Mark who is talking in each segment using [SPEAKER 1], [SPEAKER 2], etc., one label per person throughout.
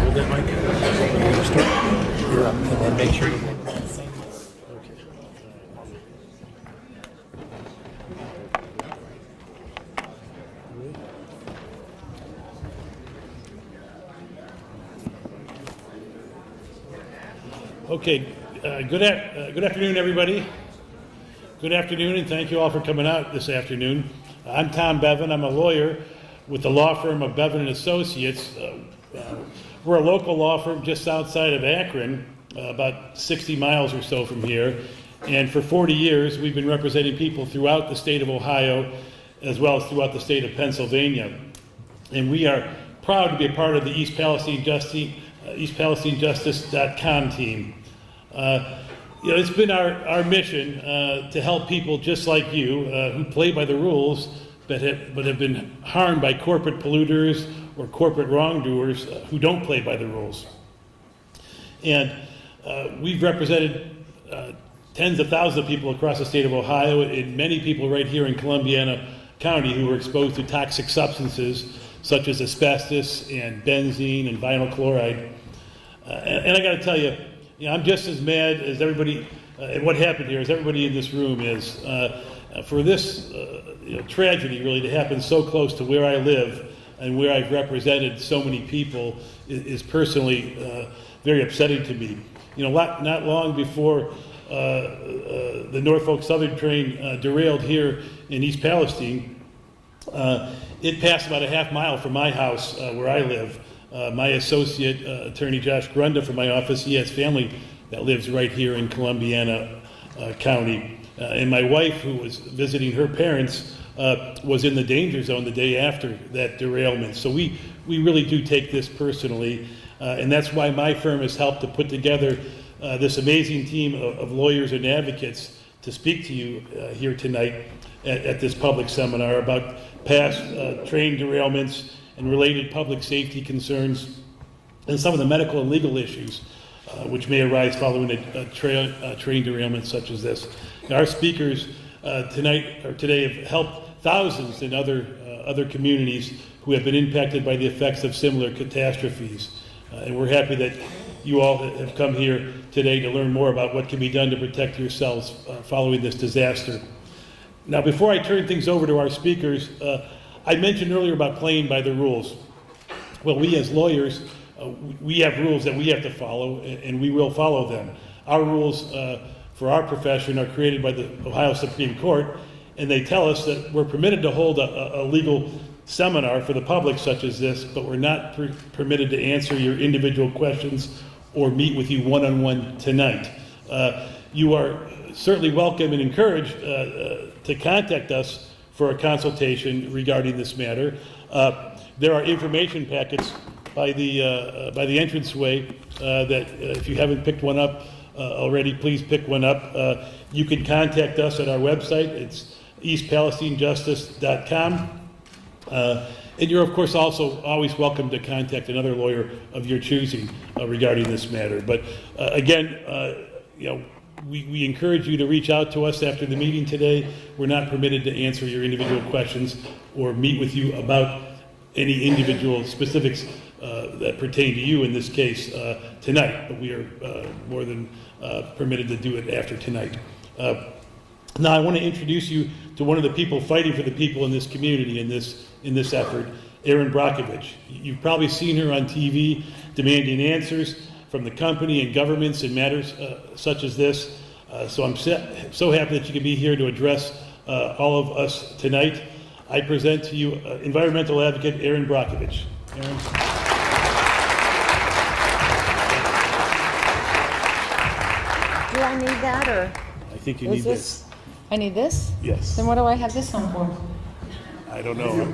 [SPEAKER 1] hold that mic. You're going to start. You're up, and then make sure you get that same. Okay. Good afternoon, everybody. Good afternoon, and thank you all for coming out this afternoon. I'm Tom Bevan. I'm a lawyer with the law firm of Bevan and Associates. We're a local law firm just outside of Akron, about 60 miles or so from here. And for 40 years, we've been representing people throughout the state of Ohio, as well as throughout the state of Pennsylvania. And we are proud to be a part of the East Palestine Justice.com team. It's been our mission to help people just like you who play by the rules but have been harmed by corporate polluters or corporate wrongdoers who don't play by the rules. And we've represented tens of thousands of people across the state of Ohio, and many people right here in Columbiana County who were exposed to toxic substances such as asbestos and benzene and vinyl chloride. And I got to tell you, I'm just as mad as everybody at what happened here as everybody in this room is. For this tragedy really to happen so close to where I live and where I've represented so many people is personally very upsetting to me. Not long before the Norfolk Southern train derailed here in East Palestine, it passed about a half mile from my house where I live. My associate, attorney Josh Grunda from my office, he has family that lives right here in Columbiana County. And my wife, who was visiting her parents, was in the danger zone the day after that derailment. So we really do take this personally. And that's why my firm has helped to put together this amazing team of lawyers and advocates to speak to you here tonight at this public seminar about past train derailments and related public safety concerns, and some of the medical and legal issues which may arise following a train derailment such as this. Now, our speakers today have helped thousands in other communities who have been impacted by the effects of similar catastrophes. And we're happy that you all have come here today to learn more about what can be done to protect yourselves following this disaster. Now, before I turn things over to our speakers, I mentioned earlier about playing by the rules. Well, we as lawyers, we have rules that we have to follow, and we will follow them. Our rules for our profession are created by the Ohio Supreme Court, and they tell us that we're permitted to hold a legal seminar for the public such as this, but we're not permitted to answer your individual questions or meet with you one-on-one tonight. You are certainly welcome and encouraged to contact us for a consultation regarding this matter. There are information packets by the entranceway that if you haven't picked one up already, please pick one up. You can contact us at our website. It's eastpalestinejustice.com. And you're, of course, also always welcome to contact another lawyer of your choosing regarding this matter. But again, we encourage you to reach out to us after the meeting today. We're not permitted to answer your individual questions or meet with you about any individual specifics that pertain to you in this case tonight, but we are more than permitted to do it after tonight. Now I want to introduce you to one of the people fighting for the people in this community in this effort, Erin Brockovich. You've probably seen her on TV demanding answers from the company and governments in matters such as this. So I'm so happy that you can be here to address all of us tonight. I present to you environmental advocate Erin Brockovich. Erin.
[SPEAKER 2] Do I need that, or?
[SPEAKER 1] I think you need this.
[SPEAKER 2] I need this?
[SPEAKER 1] Yes.
[SPEAKER 2] Then what do I have this on for?
[SPEAKER 1] I don't know.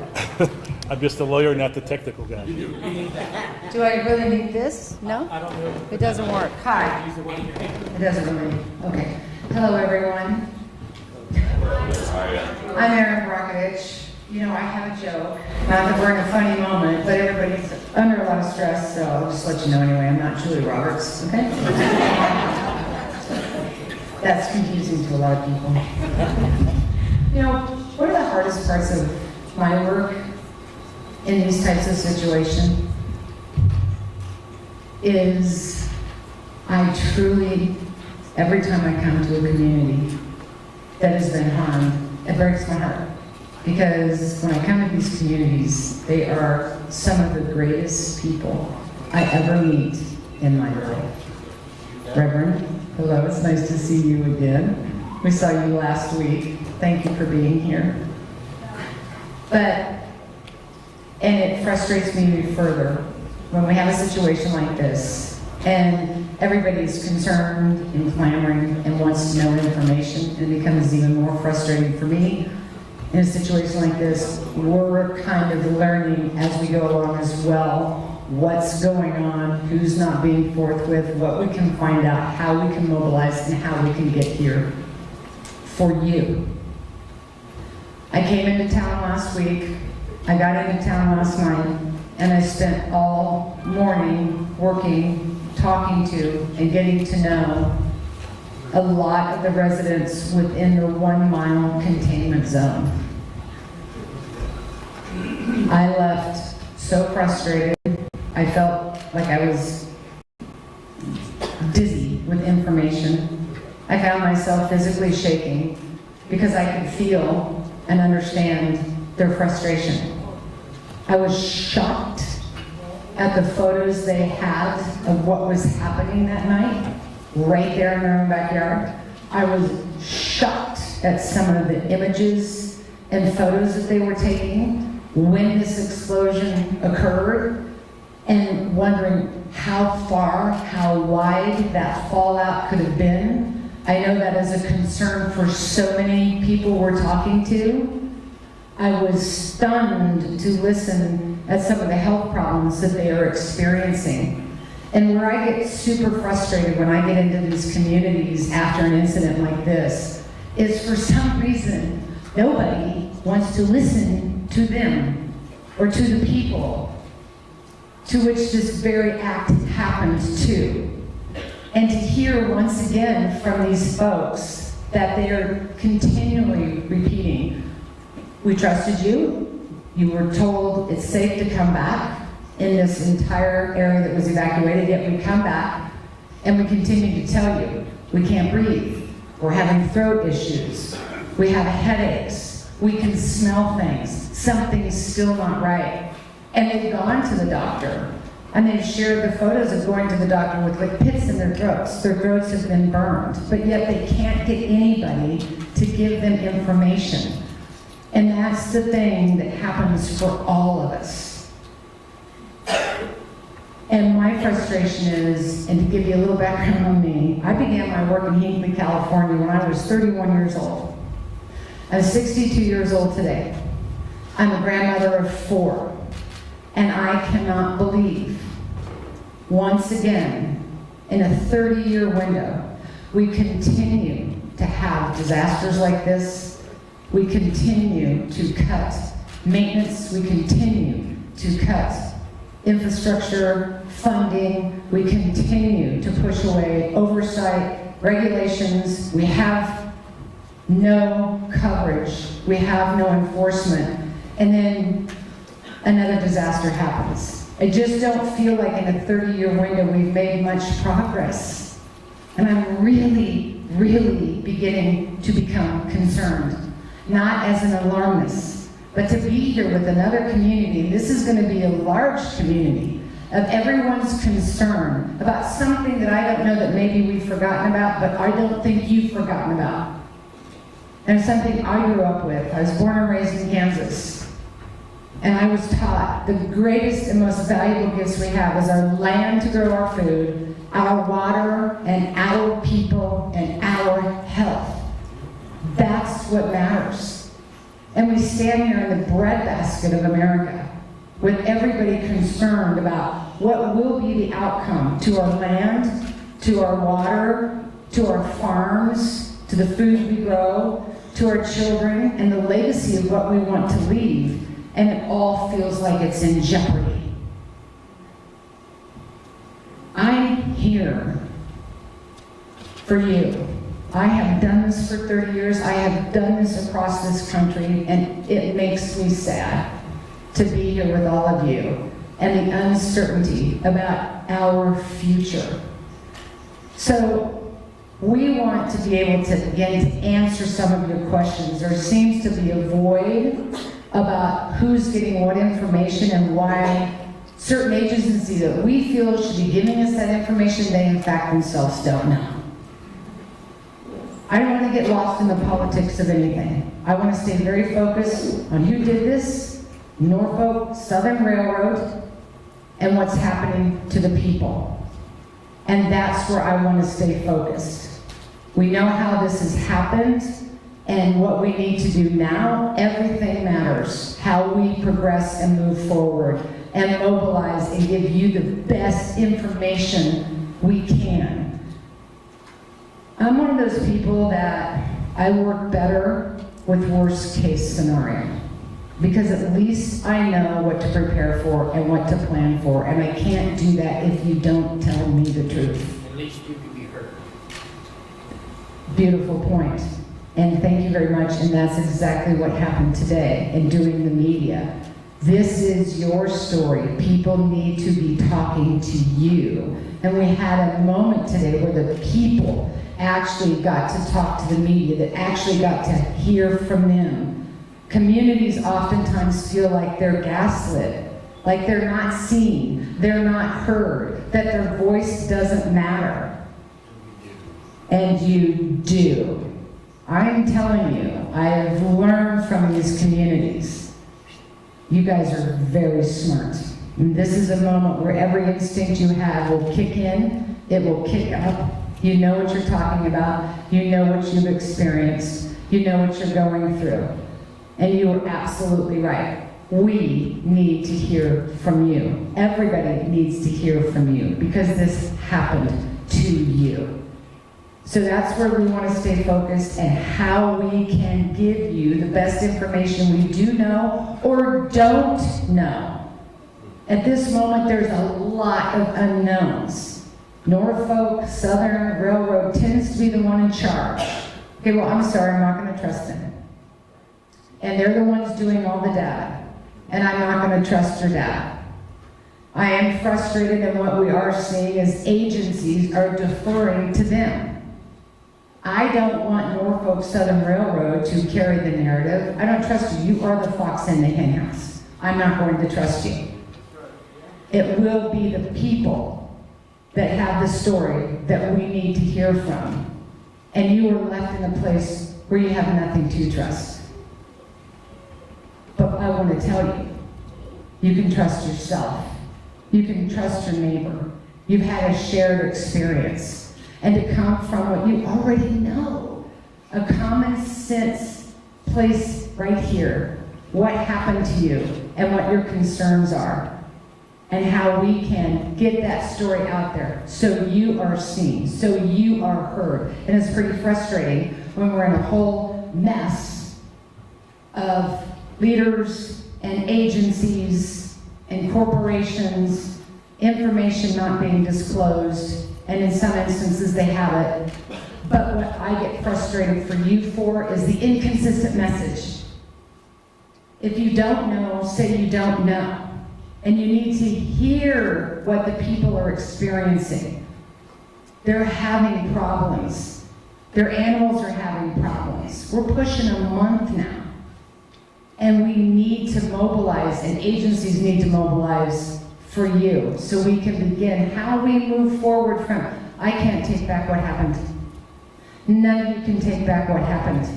[SPEAKER 1] I'm just a lawyer, not the technical guy.
[SPEAKER 2] Do I really need this? No?
[SPEAKER 1] I don't know.
[SPEAKER 2] It doesn't work. Hi. It doesn't work. Okay. Hello, everyone. I'm Erin Brockovich. I have a joke. Not that we're in a funny moment, but everybody's under a lot of stress, so I'll just let you know anyway. I'm not Julie Roberts, okay? That's confusing to a lot of people. One of the hardest parts of my work in these types of situations is I truly, every time I come to a community that has been harmed, it breaks my heart. Because when I come to these communities, they are some of the greatest people I ever meet in my life. Reverend, hello, it's nice to see you again. We saw you last week. Thank you for being here. And it frustrates me further when we have a situation like this and everybody's concerned and clamoring and wants to know information, and it becomes even more frustrating for me. In a situation like this, we're kind of learning as we go along as well what's going on, who's not being forthwith, what we can find out, how we can mobilize, and how we can get here for you. I came into town last week, I got into town last night, and I spent all morning working, talking to, and getting to know a lot of the residents within the 1 mile containment zone. I left so frustrated. I felt like I was dizzy with information. I found myself physically shaking because I could feel and understand their frustration. I was shocked at the photos they had of what was happening that night, right there in their own backyard. I was shocked at some of the images and photos that they were taking when this explosion occurred, and wondering how far, how wide that fallout could have been. I know that is a concern for so many people we're talking to. I was stunned to listen at some of the health problems that they are experiencing. And where I get super frustrated when I get into these communities after an incident like this is, for some reason, nobody wants to listen to them or to the people to which this very act happened to. And to hear once again from these folks that they are continually repeating, we trusted you, you were told it's safe to come back in this entire area that was evacuated, yet we come back and we continue to tell you, we can't breathe, we're having throat issues, we have headaches, we can smell things, something's still not right. And they've gone to the doctor, and they've shared the photos of going to the doctor with like pits in their throats have been burned, but yet they can't get anybody to give them information. And that's the thing that happens for all of us. And my frustration is, and to give you a little background on me, I began my work in Hinckley, California when I was 31 years old. I'm 62 years old today. I'm a grandmother of 4. And I cannot believe, once again, in a 30-year window, we continue to have disasters like this. We continue to cut maintenance. We continue to cut infrastructure funding. We continue to push away oversight, regulations. We have no coverage. We have no enforcement. And then another disaster happens. I just don't feel like in a 30-year window we've made much progress. And I'm really, really beginning to become concerned. Not as an alarmist, but to be here with another community. This is going to be a large community of everyone's concern about something that I don't know that maybe we've forgotten about, but I don't think you've forgotten about. And it's something I grew up with. I was born and raised in Kansas. And I was taught the greatest and most valuable gifts we have is our land to grow our food, our water, and our people, and our health. That's what matters. And we stand here in the breadbasket of America with everybody concerned about what will be the outcome to our land, to our water, to our farms, to the food we grow, to our children, and the legacy of what we want to leave. And it all feels like it's in jeopardy. I'm here for you. I have done this for 30 years. I have done this across this country, and it makes me sad to be here with all of you and the uncertainty about our future. So we want to be able to begin to answer some of your questions. There seems to be a void about who's getting what information and why certain agencies that we feel should be giving us that information, they in fact themselves don't know. I don't want to get lost in the politics of anything. I want to stay very focused on who did this, Norfolk Southern Railroad, and what's happening to the people. And that's where I want to stay focused. We know how this has happened and what we need to do now. Everything matters. How we progress and move forward and mobilize and give you the best information we can. I'm one of those people that I work better with worst case scenario, because at least I know what to prepare for and what to plan for, and I can't do that if you don't tell me the truth.
[SPEAKER 3] At least you can be heard.
[SPEAKER 2] Beautiful point. And thank you very much, and that's exactly what happened today in doing the media. This is your story. People need to be talking to you. And we had a moment today where the people actually got to talk to the media, that actually got to hear from them. Communities oftentimes feel like they're gaslit, like they're not seen, they're not heard, that their voice doesn't matter. And you do. I'm telling you, I have learned from these communities. You guys are very smart. And this is a moment where every instinct you have will kick in, it will kick up. You know what you're talking about, you know what you've experienced, you know what you're going through. And you are absolutely right. We need to hear from you. Everybody needs to hear from you because this happened to you. So that's where we want to stay focused and how we can give you the best information we do know or don't know. At this moment, there's a lot of unknowns. Norfolk Southern Railroad tends to be the one in charge. Okay, well, I'm sorry, I'm not going to trust them. And they're the ones doing all the data. And I'm not going to trust your data. I am frustrated, and what we are seeing is agencies are deferring to them. I don't want Norfolk Southern Railroad to carry the narrative. I don't trust you. You are the fox in the henhouse. I'm not going to trust you. It will be the people that have the story that we need to hear from. And you are left in a place where you have nothing to trust. But I want to tell you, you can trust yourself. You can trust your neighbor. You've had a shared experience. And to come from what you already know, a common sense place right here, what happened to you and what your concerns are, and how we can get that story out there so you are seen, so you are heard. And it's pretty frustrating when we're in a whole mess of leaders and agencies and corporations, information not being disclosed, and in some instances they have it. But what I get frustrated for you for is the inconsistent message. If you don't know, say you don't know. And you need to hear what the people are experiencing. They're having problems. Their animals are having problems. We're pushing a month now. And we need to mobilize, and agencies need to mobilize for you so we can begin how we move forward from, I can't take back what happened. None of you can take back what happened.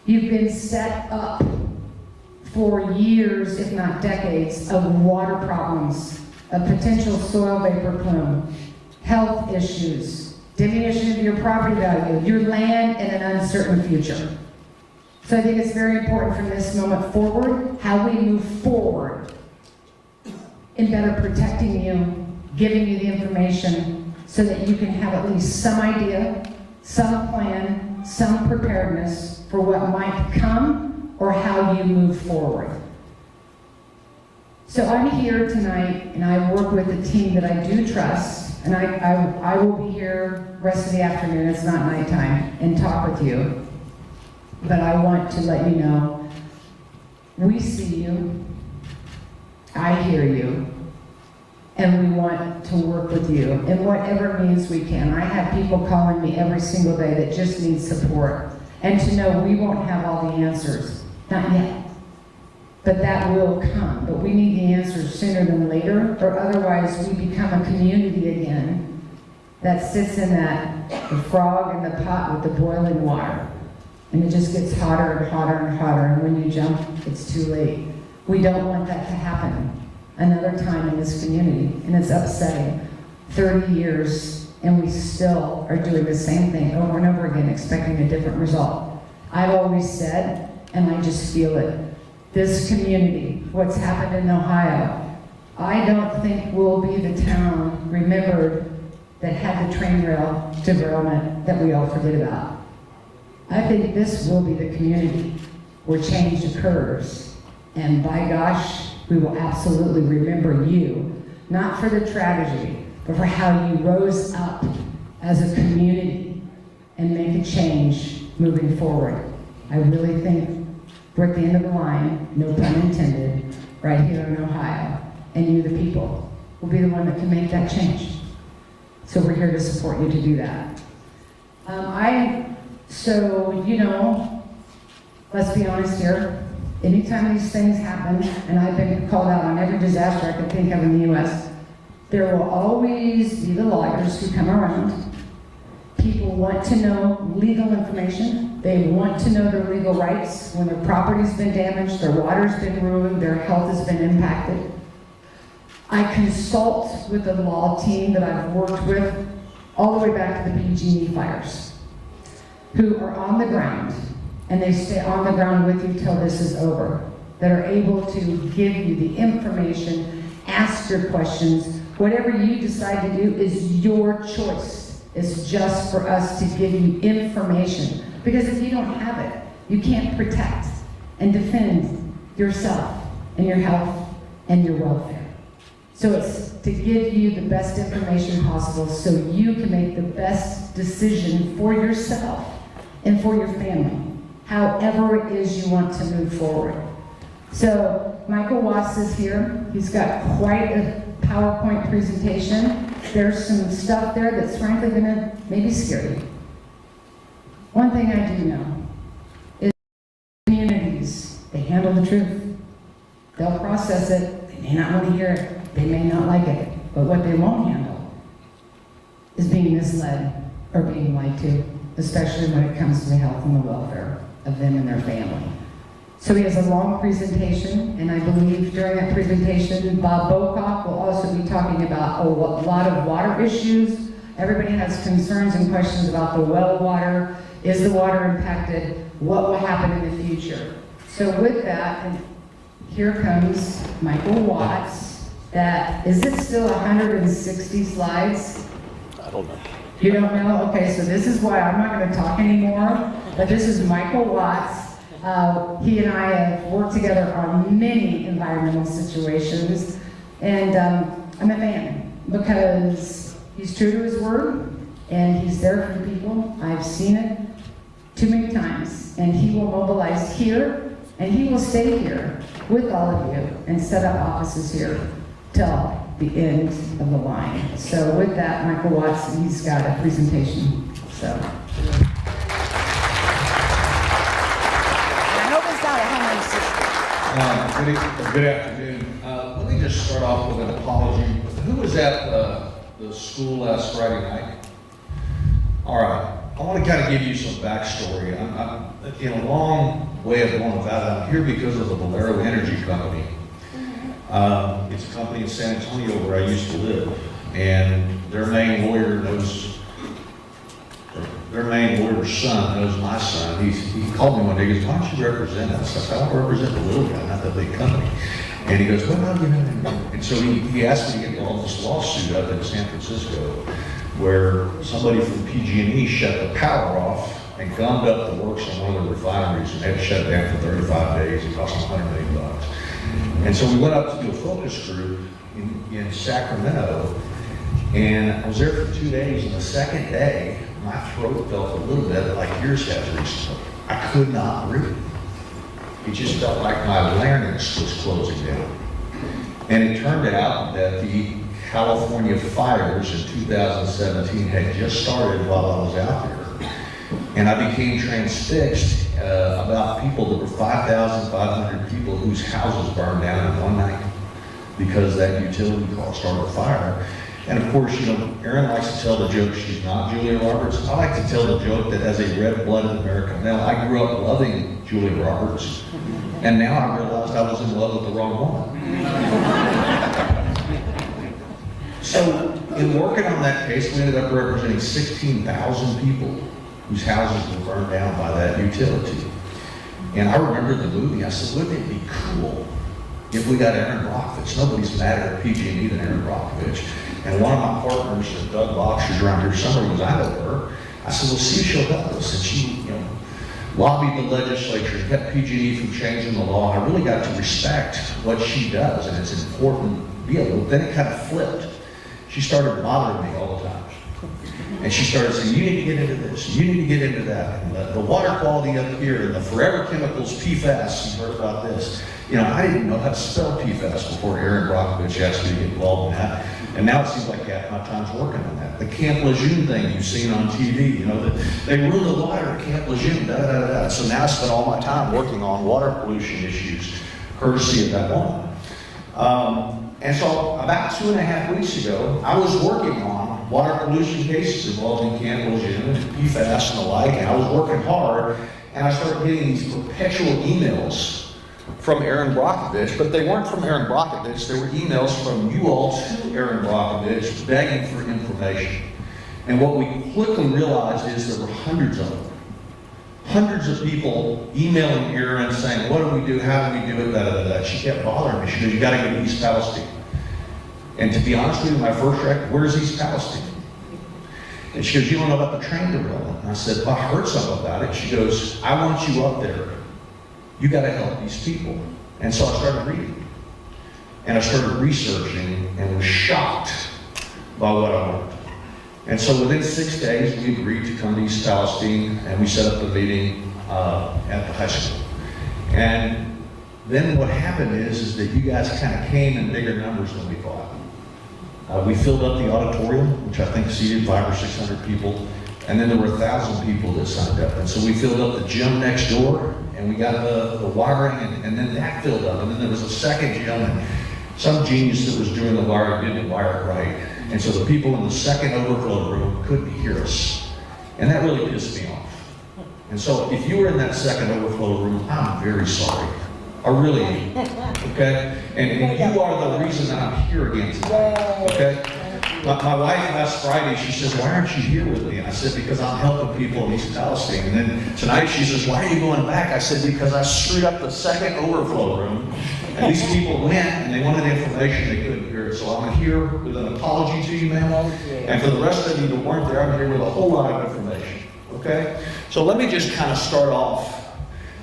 [SPEAKER 2] You've been set up for years, if not decades, of water problems, a potential soil vapor plume, health issues, diminution of your property value, your land, and an uncertain future. So I think it's very important from this moment forward, how we move forward in better protecting you, giving you the information so that you can have at least some idea, some plan, some preparedness for what might come or how you move forward. So I'm here tonight, and I work with a team that I do trust, and I will be here the rest of the afternoon, it's not nighttime, and talk with you. But I want to let you know, we see you, I hear you, and we want to work with you in whatever means we can. I have people calling me every single day that just need support, and to know we won't have all the answers, not yet. But that will come, but we need the answers sooner than later, or otherwise we become a community again that sits in the frog in the pot with the boiling water. And it just gets hotter and hotter and hotter, and when you jump, it's too late. We don't want that to happen another time in this community, and it's upsetting. 30 years, and we still are doing the same thing over and over again, expecting a different result. I've always said, and I just feel it, this community, what's happened in Ohio, I don't think we'll be the town remembered that had the train rail derailment that we all forget about. I think this will be the community where change occurs. And by gosh, we will absolutely remember you, not for the tragedy, but for how you rose up as a community and make a change moving forward. I really think we're at the end of the line, no pun intended, right here in Ohio, and you, the people, will be the one that can make that change. So we're here to support you to do that. Let's be honest here. Anytime these things happen, and I've been called out on every disaster I can think of in the U.S., there will always be the lawyers who come around. People want to know legal information. They want to know their legal rights when their property's been damaged, their water's been ruined, their health has been impacted. I consult with the law team that I've worked with all the way back to the PG&E fires, who are on the ground, and they stay on the ground with you till this is over, that are able to give you the information, ask your questions. Whatever you decide to do is your choice. It's just for us to give you information. Because if you don't have it, you can't protect and defend yourself and your health and your welfare. So it's to give you the best information possible so you can make the best decision for yourself and for your family, however it is you want to move forward. So Michael Watts is here. He's got quite a PowerPoint presentation. There's some stuff there that's frankly gonna maybe scare you. One thing I do know is communities, they handle the truth. They'll process it. They may not want to hear it. They may not like it. But what they won't handle is being misled or being lied to, especially when it comes to the health and the welfare of them and their family. So he has a long presentation, and I believe during that presentation, Bob Bocock will also be talking about a lot of water issues. Everybody has concerns and questions about the well water. Is the water impacted? What will happen in the future? So with that, and here comes Michael Watts. Is it still 160 slides?
[SPEAKER 1] I don't know.
[SPEAKER 2] You don't know? Okay, so this is why I'm not going to talk anymore. But this is Michael Watts. He and I have worked together on many environmental situations. And I'm a fan because he's true to his word and he's there for the people. I've seen it too many times. And he will mobilize here and he will stay here with all of you and set up offices here till the end of the line. So with that, Michael Watts, he's got a presentation. So.
[SPEAKER 3] I hope it's not 160.
[SPEAKER 4] Good afternoon. Let me just start off with an apology. Who was at the school last Friday night? All right. I want to kind of give you some backstory. I'm in a long way of going about it. I'm here because of the Valero Energy Company. It's a company in San Antonio where I used to live, and their main lawyer's son knows my son. He called me one day, he goes, why don't you represent us? I said, I want to represent the little guy, not the big company. And he goes, well, you know. And so he asked me to get involved in this lawsuit up in San Francisco where somebody from PG&E shut the power off and gummed up the works on one of the refineries and had to shut it down for 35 days. It cost them $100 million. And so we went up to do a focus group in Sacramento, and I was there for 2 days, and the second day, my throat felt a little bit like yours has recently. I could not breathe. It just felt like my larynx was closing down. And it turned out that the California fires in 2017 had just started while I was out there. And I became transfixed about people that were 5,500 people whose houses burned down in one night because that utility call started a fire. And of course, you know, Erin likes to tell the joke she's not Julia Roberts. I like to tell the joke that as a red-blooded American male, I grew up loving Julia Roberts. And now I realized I was in love with the wrong woman. So in working on that case, we ended up representing 16,000 people whose houses were burned down by that utility. And I remember the movie. I said, wouldn't it be cool if we got Erin Brockovich? Nobody's madder at PG&E than Erin Brockovich. And one of my partners, Doug Box, who's around here somewhere, was I know her. I said, well, see if she'll help us. And she, you know, lobbied the legislature, kept PG&E from changing the law. I really got to respect what she does, and it's an important deal. Then it kind of flipped. She started bothering me all the time. And she started saying, you need to get into this, you need to get into that. And the water quality up here, and the forever chemicals, PFAS, you heard about this. You know, I didn't know how to spell PFAS before Erin Brockovich asked me to get involved in that. And now it seems like half my time's working on that. The Camp Lejeune thing you've seen on TV, you know, that they ruin the water at Camp Lejeune, da da da da. So now I spend all my time working on water pollution issues, courtesy of that woman. And so about 2.5 weeks ago, I was working on water pollution cases involving Camp Lejeune and PFAS and the like, and I was working hard, and I started getting these perpetual emails from Erin Brockovich, but they weren't from Erin Brockovich, they were emails from you all to Erin Brockovich begging for information. And what we quickly realized is there were hundreds of them. Hundreds of people emailing Erin saying, what do we do, how do we do it, da da da da. She kept bothering me. She goes, you gotta go to East Palestine. And to be honest with you, my first reaction, where's East Palestine? And she goes, you don't know about the train derailment? And I said, well, I heard something about it. She goes, I want you up there. You got to help these people. And so I started reading. And I started researching and was shocked by what I learned. And so within 6 days, we agreed to come to East Palestine, and we set up the meeting at the high school. And then what happened is that you guys kind of came in bigger numbers than we thought. We filled up the auditorium, which I think seated 500 or 600 people. And then there were 1,000 people that signed up. And so we filled up the gym next door, and we got the wiring, and then that filled up. And then there was a second gym, and some genius that was doing the wiring didn't wire it right. And so the people in the second overflow room couldn't hear us. And that really pissed me off. And so if you were in that second overflow room, I'm very sorry. I really am. Okay? And you are the reason that I'm here again today. Okay? My wife last Friday, she says, why aren't you here with me? And I said, because I'm helping people in East Palestine. And then tonight she says, why are you going back? I said, because I screwed up the second overflow room. And these people went and they wanted information, they couldn't hear it. So I'm here with an apology to you, ma'am. And for the rest of you that weren't there, I'm here with a whole lot of information. Okay? So let me just kind of start off.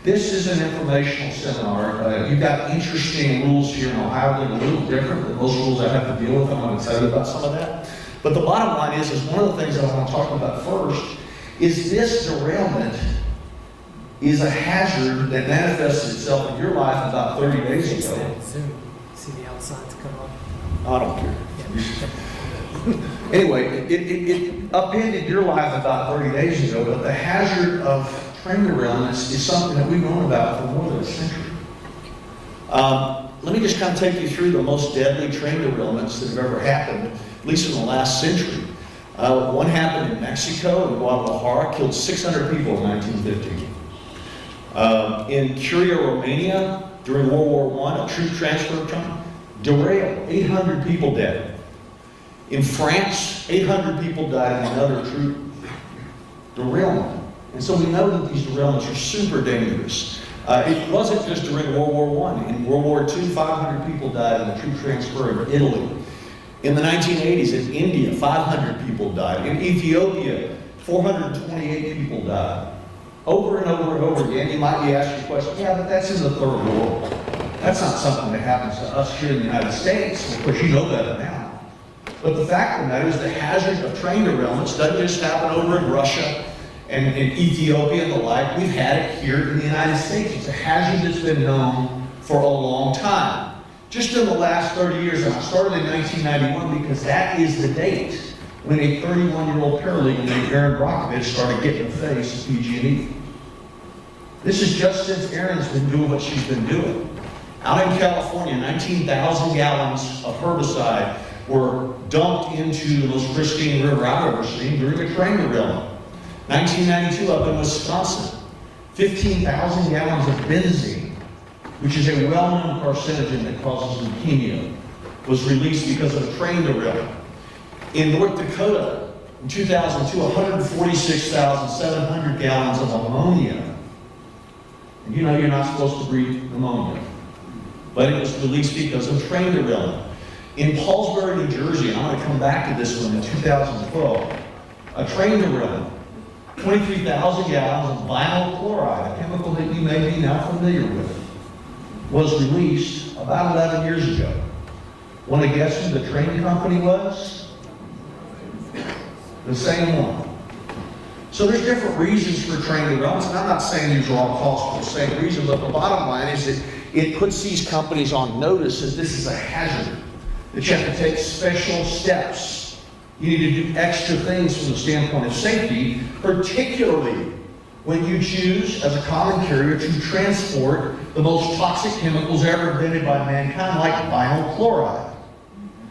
[SPEAKER 4] This is an informational seminar. You've got interesting rules here in Ohio that are a little different than most rules I have to deal with. I'm going to tell you about some of that. But the bottom line is one of the things that I want to talk about first is this derailment is a hazard that manifested itself in your life about 30 days ago.
[SPEAKER 3] See the outsides come up.
[SPEAKER 4] I don't care. Anyway, it upended your life about 30 days ago, but the hazard of train derailments is something that we've known about for more than a century. Let me just kind of take you through the most deadly train derailments that have ever happened, at least in the last century. One happened in Mexico, in Guadalajara, killed 600 people in 1950. In Curia, Romania, during World War I, a troop transfer train derailed, 800 people dead. In France, 800 people died in another troop derailment. And so we know that these derailments are super dangerous. It wasn't just during World War I. In World War II, 500 people died in the troop transfer of Italy. In the 1980s, in India, 500 people died. In Ethiopia, 428 people died. Over and over and over again, you might be asking the question, yeah, but that's in the third world. That's not something that happens to us here in the United States. Of course, you know better now. But the fact of the matter is the hazard of train derailments doesn't just happen over in Russia and in Ethiopia and the like. We've had it here in the United States. It's a hazard that's been known for a long time. Just in the last 30 years, and I started in 1991 because that is the date when a 31-year-old paralegal named Erin Brockovich started getting the face of PG&E. This is just since Erin's been doing what she's been doing. Out in California, 19,000 gallons of herbicide were dumped into the most pristine river I've ever seen during a train derailment. 1992 up in Wisconsin, 15,000 gallons of benzene, which is a well-known carcinogen that causes leukemia, was released because of a train derailment. In North Dakota, in 2002, 146,700 gallons of ammonia. And you know you're not supposed to breathe ammonia, but it was released because of train derailment. In Paulsbury, New Jersey, and I'm going to come back to this one in 2012, a train derailment, 23,000 gallons of vinyl chloride, a chemical that you may be now familiar with, was released about 11 years ago. Want to guess who the train company was? The same one. So there's different reasons for train derailments, and I'm not saying these are all caused for the same reason, but the bottom line is that it puts these companies on notice that this is a hazard, that you have to take special steps. You need to do extra things from the standpoint of safety, particularly when you choose, as a common carrier, to transport the most toxic chemicals ever invented by mankind, like vinyl chloride.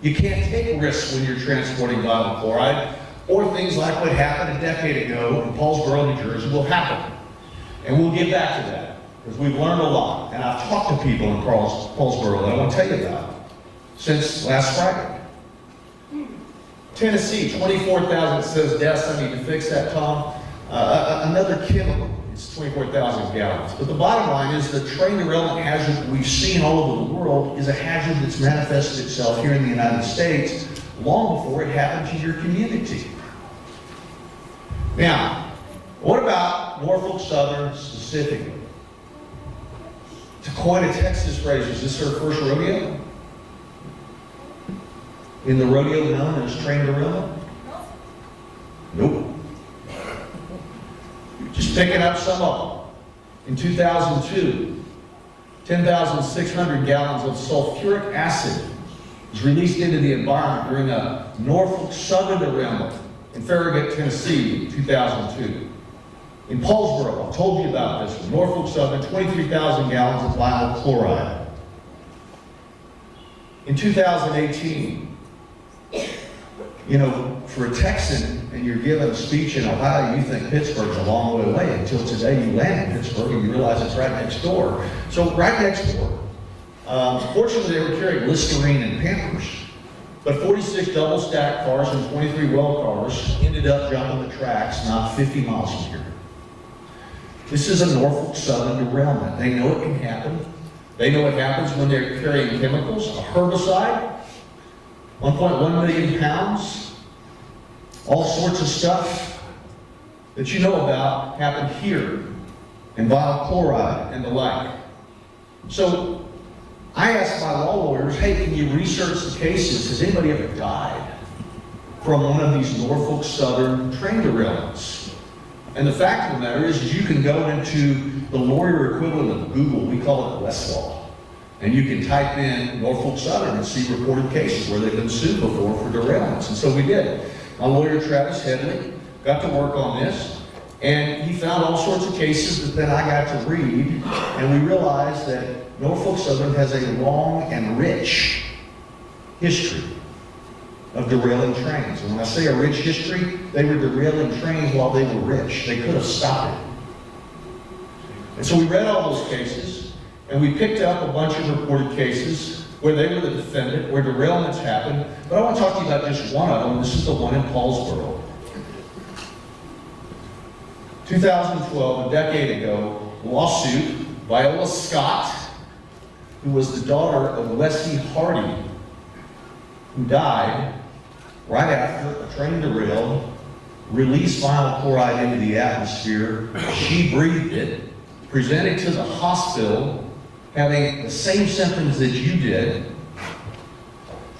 [SPEAKER 4] You can't take risks when you're transporting vinyl chloride, or things like what happened a decade ago in Paulsboro, New Jersey, will happen. And we'll get back to that, because we've learned a lot. And I've talked to people in Paulsboro that I want to tell you about since last Friday. Tennessee, 24,000, it says deaths. I need to fix that, Tom. Another chemical, it's 24,000 gallons. But the bottom line is the train derailment hazard that we've seen all over the world is a hazard that's manifested itself here in the United States long before it happened to your community. Now, what about Norfolk Southern specifically? To coin a Texas phrase, is this her first rodeo? In the rodeo known as train derailment? Nope. Just picking up some of them. In 2002, 10,600 gallons of sulfuric acid was released into the environment during a Norfolk Southern derailment in Farragut, Tennessee, in 2002. In Paulsboro, I've told you about this one, Norfolk Southern, 23,000 gallons of vinyl chloride. In 2018, you know, for a Texan, and you're giving a speech in Ohio, you think Pittsburgh's a long way away until today you land in Pittsburgh and you realize it's right next door. So right next door. Fortunately, they were carrying Listerine and Pampers, but 46 double-stacked cars and 23 well cars ended up jumping the tracks not 50 miles from here. This is a Norfolk Southern derailment. They know it can happen. They know it happens when they're carrying chemicals, a herbicide, 1.1 million pounds, all sorts of stuff that you know about happened here, and vinyl chloride and the like. So I asked my law lawyers, hey, can you research the cases? Has anybody ever died from one of these Norfolk Southern train derailments? And the fact of the matter is you can go into the lawyer equivalent of Google, we call it Westlaw. And you can type in Norfolk Southern and see reported cases where they've been sued before for derailments. And so we did. My lawyer, Travis Headley, got to work on this. And he found all sorts of cases that then I got to read. And we realized that Norfolk Southern has a long and rich history of derailing trains. And when I say a rich history, they were derailing trains while they were rich. They could have stopped it. And so we read all those cases. And we picked up a bunch of reported cases where they were the defendant, where derailments happened. But I want to talk to you about just one of them. This is the one in Paulsboro. 2012, a decade ago, lawsuit, Viola Scott, who was the daughter of Leslie Hardy, who died right after a train derailed, released vinyl chloride into the atmosphere. She breathed it, presented to the hospital, having the same symptoms that you did: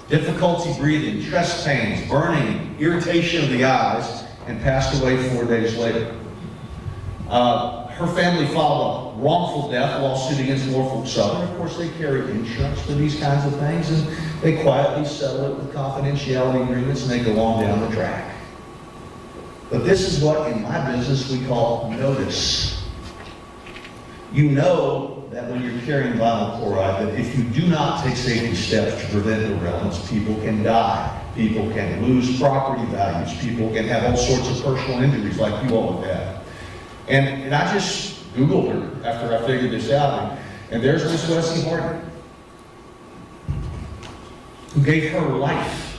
[SPEAKER 4] difficulty breathing, chest pains, burning, irritation of the eyes, and passed away 4 days later. her family filed a wrongful death lawsuit against Norfolk Southern. Of course, they carry insurance for these kinds of things, and they quietly settle it with confidentiality agreements, and they go on down the track. But this is what, in my business, we call notice. You know that when you're carrying vinyl chloride, that if you do not take safety steps to prevent derailments, people can die. People can lose property values. People can have all sorts of personal injuries like you all have had. And I just Googled her after I figured this out, and there's Miss Wesley Horton, who gave her life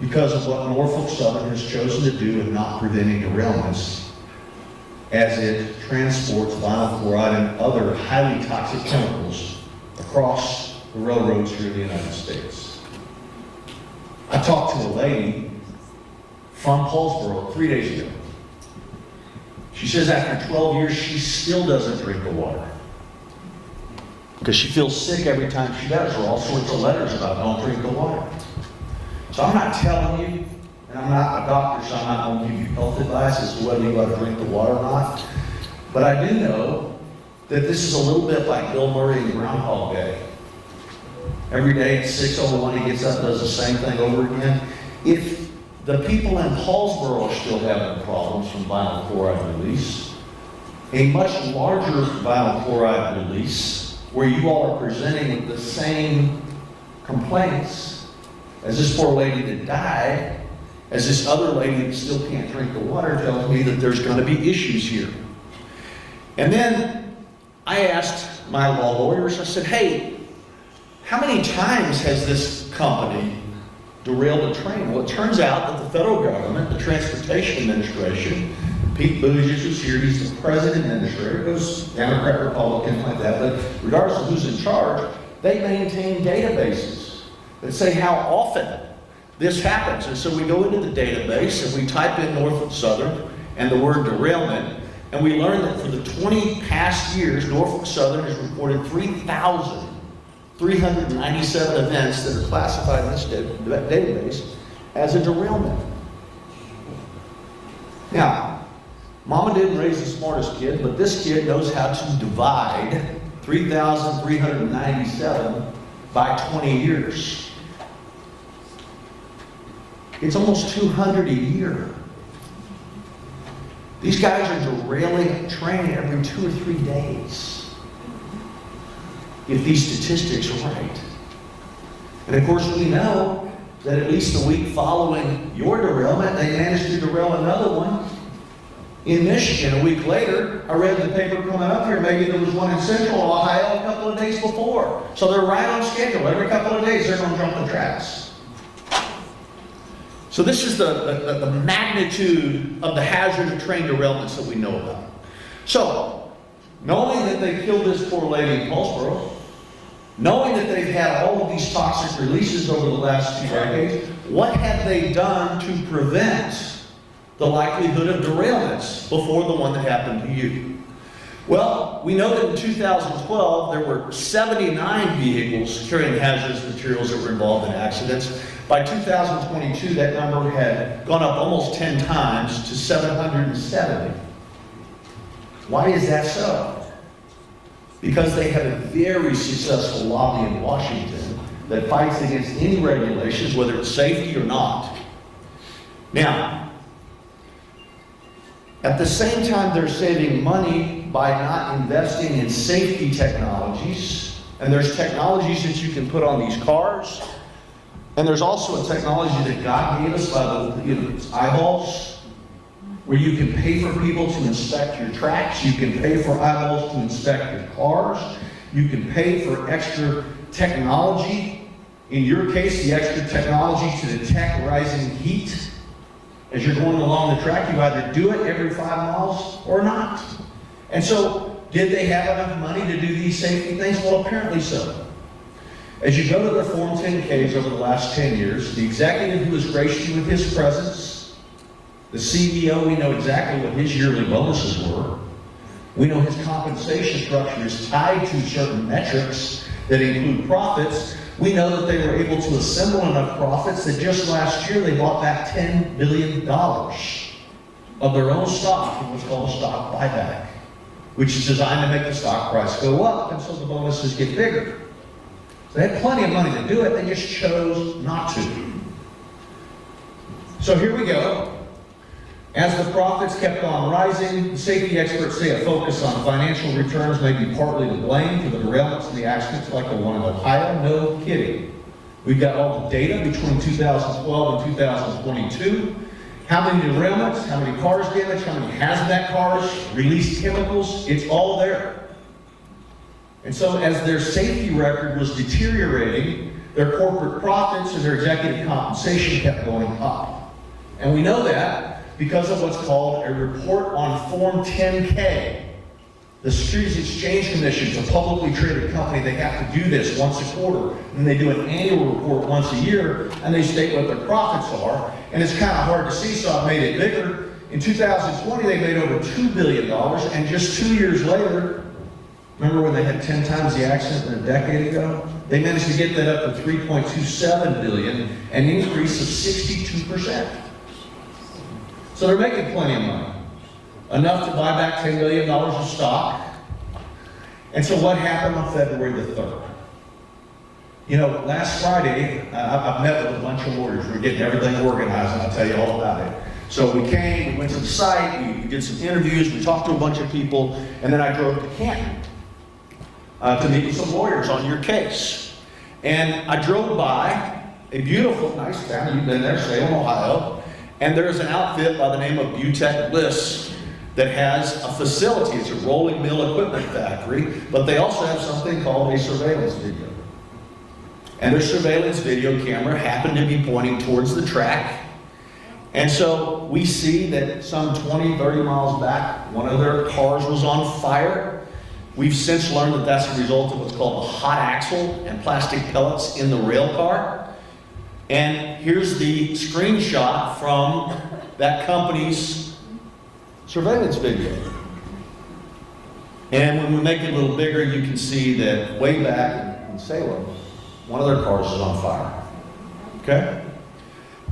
[SPEAKER 4] because of what Norfolk Southern has chosen to do in not preventing derailments as it transports vinyl chloride and other highly toxic chemicals across the railroads here in the United States. I talked to a lady from Paulsboro 3 days ago. She says after 12 years, she still doesn't drink the water because she feels sick every time she does. There are all sorts of letters about don't drink the water. So I'm not telling you, and I'm not a doctor, so I'm not going to give you health advice as to whether you ought to drink the water or not. But I do know that this is a little bit like Bill Murray in Groundhog Day. Every day at 6:01, he gets up and does the same thing over again. If the people in Paulsboro are still having problems from vinyl chloride release, a much larger vinyl chloride release, where you all are presenting with the same complaints as this poor lady that died, as this other lady that still can't drink the water, tells me that there's going to be issues here. And then I asked my law lawyers, I said, hey, how many times has this company derailed a train? Well, it turns out that the federal government, the Transportation Administration, Pete Buttigieg was here, he's the president administrator, it goes Democrat, Republican, like that, but regardless of who's in charge, they maintain databases that say how often this happens. And so we go into the database and we type in Norfolk Southern and the word derailment, and we learn that for the 20 past years, Norfolk Southern has reported 3,397 events that are classified in this database as a derailment. Now, Mama didn't raise the smartest kid, but this kid knows how to divide 3,397 by 20 years. It's almost 200 a year. These guys are derailing a train every 2 or 3 days, if these statistics are right. And of course, we know that at least the week following your derailment, they managed to derail another one in Michigan. A week later, I read in the paper coming up here, maybe there was one in Central Ohio a couple of days before. So they're right on schedule. Every couple of days, they're going to jump the tracks. So this is the magnitude of the hazard of train derailments that we know about. So, knowing that they killed this poor lady in Paulsboro, knowing that they've had all of these toxic releases over the last 2 decades, what have they done to prevent the likelihood of derailments before the one that happened to you? Well, we know that in 2012, there were 79 vehicles carrying hazardous materials that were involved in accidents. By 2022, that number had gone up almost 10 times to 770. Why is that so? Because they have a very successful lobby in Washington that fights against any regulations, whether it's safety or not. Now, at the same time, they're saving money by not investing in safety technologies. And there's technologies that you can put on these cars. And there's also a technology that God gave us by the eyeballs, where you can pay for people to inspect your tracks. You can pay for eyeballs to inspect your cars. You can pay for extra technology. In your case, the extra technology to detect rising heat. As you're going along the track, you either do it every 5 miles or not. And so, did they have enough money to do these safety things? Well, apparently so. As you go to the Form 10Ks over the last 10 years, the executive who has graced you with his presence, the CEO, we know exactly what his yearly bonuses were. We know his compensation structure is tied to certain metrics that include profits. We know that they were able to assemble enough profits that just last year they bought back $10 billion of their own stock in what's called a stock buyback, which is designed to make the stock price go up, and so the bonuses get bigger. So they had plenty of money to do it, they just chose not to. So here we go. As the profits kept on rising, safety experts say a focus on financial returns may be partly to blame for the derailments and the accidents like the one in Ohio. No kidding. We've got all the data between 2012 and 2022. How many derailments, how many cars damaged, how many hazmat cars, released chemicals, it's all there. And so as their safety record was deteriorating, their corporate profits and their executive compensation kept going up. And we know that because of what's called a report on Form 10K. The Securities Exchange Commission is a publicly traded company. They have to do this once a quarter, and they do an annual report once a year, and they state what their profits are. And it's kind of hard to see, so I've made it bigger. In 2020, they made over $2 billion, and just 2 years later, remember when they had 10 times the accident a decade ago? They managed to get that up to $3.27 billion, an increase of 62%. So they're making plenty of money. Enough to buy back $10 million of stock. And so what happened on February the 3rd? You know, last Friday, I've met with a bunch of lawyers. We're getting everything organized, and I'll tell you all about it. So we came, we went to the site, we did some interviews, we talked to a bunch of people, and then I drove to Canton to meet with some lawyers on your case. And I drove by a beautiful, nice town. You've been there, Salem, Ohio. And there's an outfit by the name of Butech Bliss that has a facility. It's a rolling mill equipment factory, but they also have something called a surveillance video. And their surveillance video camera happened to be pointing towards the track. And so we see that some 20, 30 miles back, one of their cars was on fire. We've since learned that that's a result of what's called a hot axle and plastic pellets in the rail car. And here's the screenshot from that company's surveillance video. And when we make it a little bigger, you can see that way back in Salem, one of their cars is on fire. Okay?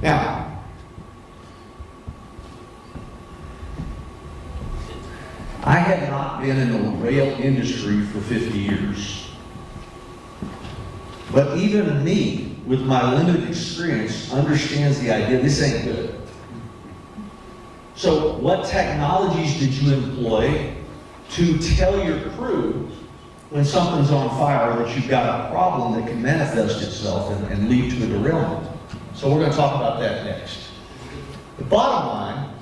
[SPEAKER 4] Now, I had not been in the rail industry for 50 years. But even me, with my limited experience, understands the idea this ain't good. So what technologies did you employ to tell your crew when something's on fire that you've got a problem that can manifest itself and lead to a derailment? So we're going to talk about that next. The bottom line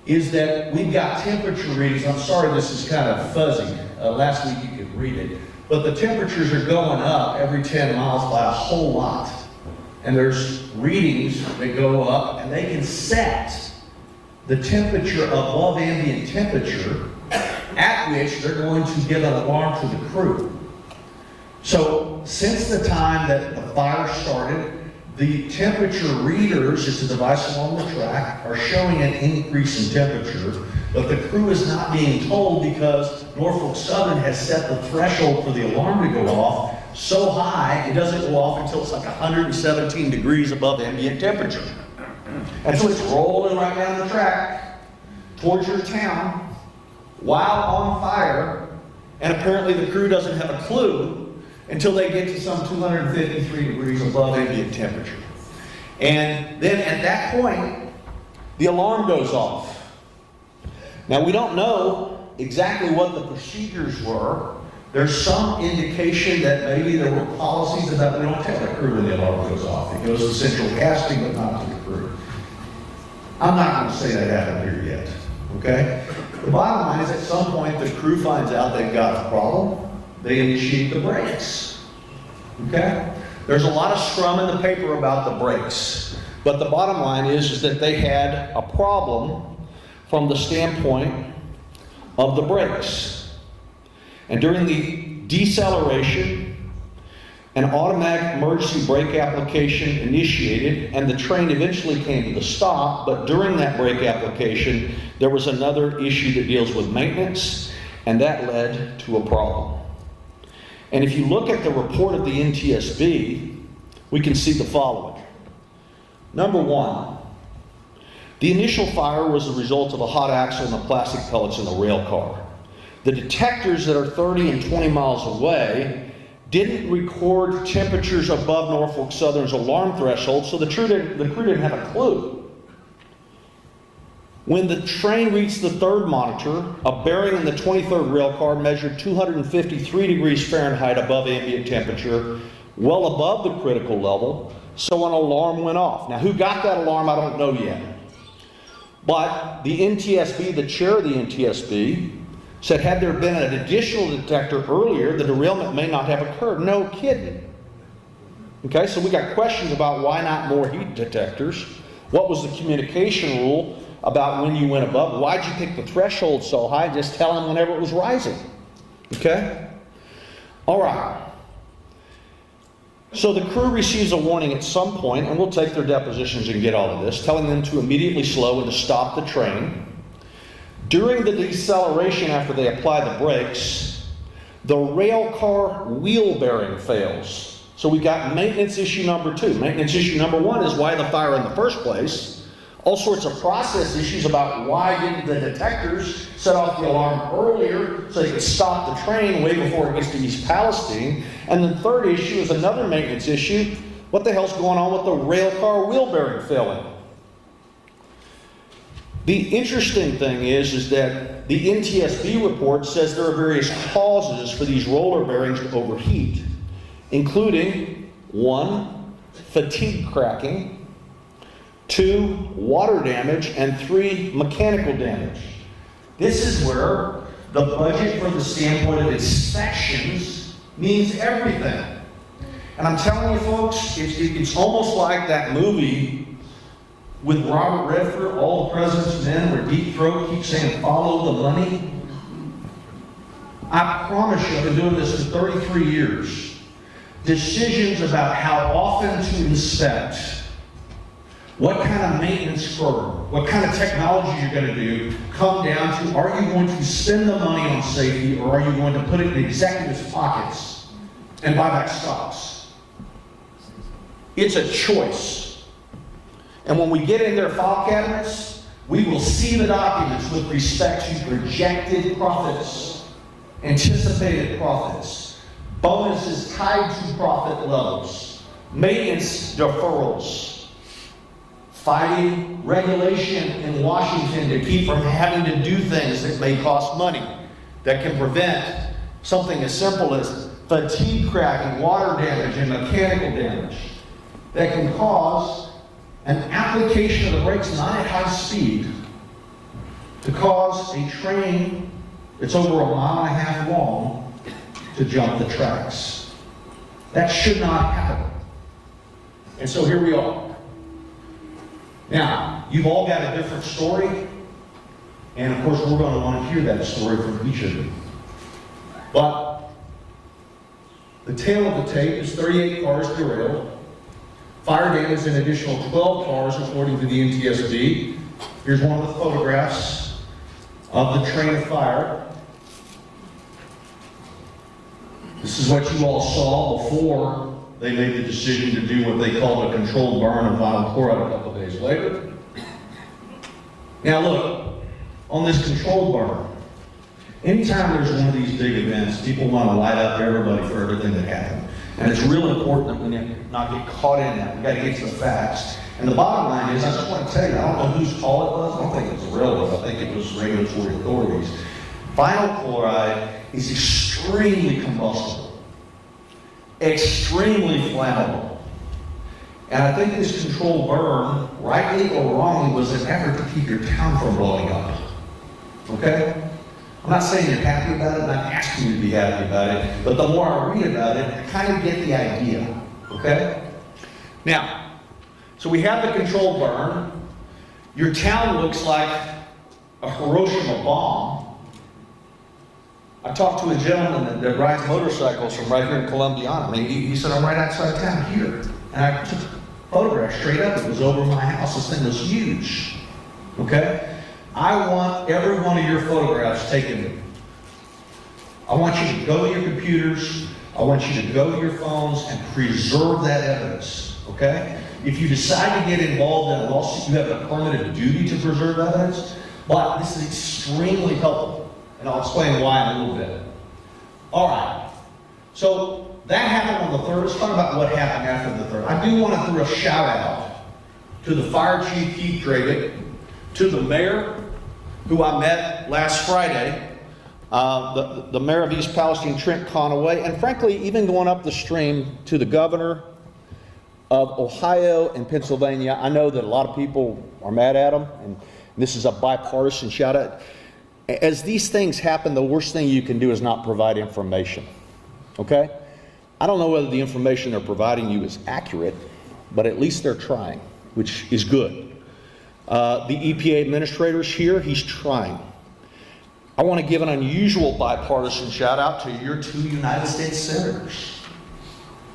[SPEAKER 4] is that we've got temperature readings. I'm sorry this is kind of fuzzy. Last week you could read it. But the temperatures are going up every 10 miles by a whole lot. And there's readings that go up, and they can set the temperature above ambient temperature, at which they're going to give an alarm to the crew. So since the time that the fire started, the temperature readers, it's a device along the track, are showing an increase in temperature, but the crew is not being told because Norfolk Southern has set the threshold for the alarm to go off so high, it doesn't go off until it's like 117 degrees above ambient temperature. And so it's rolling right down the track towards your town while on fire, and apparently the crew doesn't have a clue until they get to some 253 degrees above ambient temperature. And then at that point, the alarm goes off. Now we don't know exactly what the procedures were. There's some indication that maybe there were policies about we don't tell the crew when the alarm goes off. It goes to central casting, but not to the crew. I'm not going to say that happened here yet, okay? The bottom line is at some point the crew finds out they've got a problem. They initiate the brakes, okay? There's a lot of scrum in the paper about the brakes, but the bottom line is that they had a problem from the standpoint of the brakes. And during the deceleration, an automatic emergency brake application initiated, and the train eventually came to the stop, but during that brake application, there was another issue that deals with maintenance, and that led to a problem. And if you look at the report of the NTSB, we can see the following. Number one,
[SPEAKER 5] The initial fire was the result of a hot axle and the plastic pellets in the rail car. The detectors that are 30 and 20 miles away didn't record temperatures above Norfolk Southern's alarm threshold, so the crew didn't have a clue. When the train reached the third monitor, a bearing in the 23rd rail car measured 253 degrees Fahrenheit above ambient temperature, well above the critical level, so an alarm went off. Now, who got that alarm, I don't know yet. But the NTSB, the chair of the NTSB, said had there been an additional detector earlier, the derailment may not have occurred. No kidding. Okay, so we got questions about why not more heat detectors. What was the communication rule about when you went above? Why'd you pick the threshold so high? Just tell them whenever it was rising. Okay? All right. So the crew receives a warning at some point, and we'll take their depositions and get all of this, telling them to immediately slow and to stop the train. During the deceleration after they apply the brakes, the rail car wheel bearing fails. So we got maintenance issue number 2. Maintenance issue number 1 is why the fire in the first place. All sorts of process issues about why didn't the detectors set off the alarm earlier so they could stop the train way before it gets to East Palestine. And the third issue is another maintenance issue. What the hell's going on with the rail car wheel bearing failing? The interesting thing is that the NTSB report says there are various causes for these roller bearings to overheat, including 1, fatigue cracking, 2, water damage, and 3, mechanical damage. This is where the budget from the standpoint of inspections means everything. And I'm telling you folks, it's almost like that movie with Robert Redford, All the President's Men, where Deep Throat keeps saying, follow the money. I promise you, I've been doing this for 33 years. Decisions about how often to inspect, what kind of maintenance firm, what kind of technology you're going to do, come down to, are you going to spend the money on safety, or are you going to put it in the executives' pockets and buy back stocks? It's a choice. And when we get in their file cabinets, we will see the documents with respect to projected profits, anticipated profits, bonuses tied to profit levels, maintenance deferrals, fighting regulation in Washington to keep from having to do things that may cost money, that can prevent something as simple as fatigue cracking, water damage, and mechanical damage, that can cause an application of the brakes not at high speed to cause a train that's over 1.5 miles long to jump the tracks. That should not happen. And so here we are. Now, you've all got a different story, and of course we're going to want to hear that story from each of you. But the tale of the tape is 38 cars derailed. Fire damage an additional 12 cars, according to the NTSB. Here's one of the photographs of the train of fire. This is what you all saw before they made the decision to do what they called a controlled burn of vinyl chloride a couple of days later. Now look, on this controlled burn, anytime there's one of these big events, people want to light up everybody for everything that happened. And it's real important that we not get caught in that. We've got to get to the facts. And the bottom line is, I just want to tell you, I don't know whose call it was. I don't think it was the railroad. I think it was regulatory authorities. Vinyl chloride is extremely combustible, extremely flammable. And I think this controlled burn, rightly or wrongly, was an effort to keep your town from blowing up. Okay? I'm not saying you're happy about it, I'm not asking you to be happy about it, but the more I read about it, I kind of get the idea, okay? Now, so we have the controlled burn. Your town looks like a Hiroshima bomb. I talked to a gentleman that rides motorcycles from right here in Columbiana. I mean, he said, I'm right outside town here. And I took a photograph straight up. It was over my house. This thing was huge, okay? I want every one of your photographs taken. I want you to go to your computers. I want you to go to your phones and preserve that evidence, okay? If you decide to get involved in a lawsuit, you have a affirmative duty to preserve evidence, but this is extremely helpful, and I'll explain why in a little bit. All right, so that happened on the 3rd. Let's talk about what happened after the 3rd. I do want to throw a shout out to the Fire Chief Keith Dragut, to the mayor, who I met last Friday, the mayor of East Palestine, Trent Conaway, and frankly, even going up the stream to the governor of Ohio and Pennsylvania. I know that a lot of people are mad at him, and this is a bipartisan shout out. As these things happen, the worst thing you can do is not provide information, okay? I don't know whether the information they're providing you is accurate, but at least they're trying, which is good. The EPA administrator's here, he's trying. I want to give an unusual bipartisan shout out to your 2 United States senators,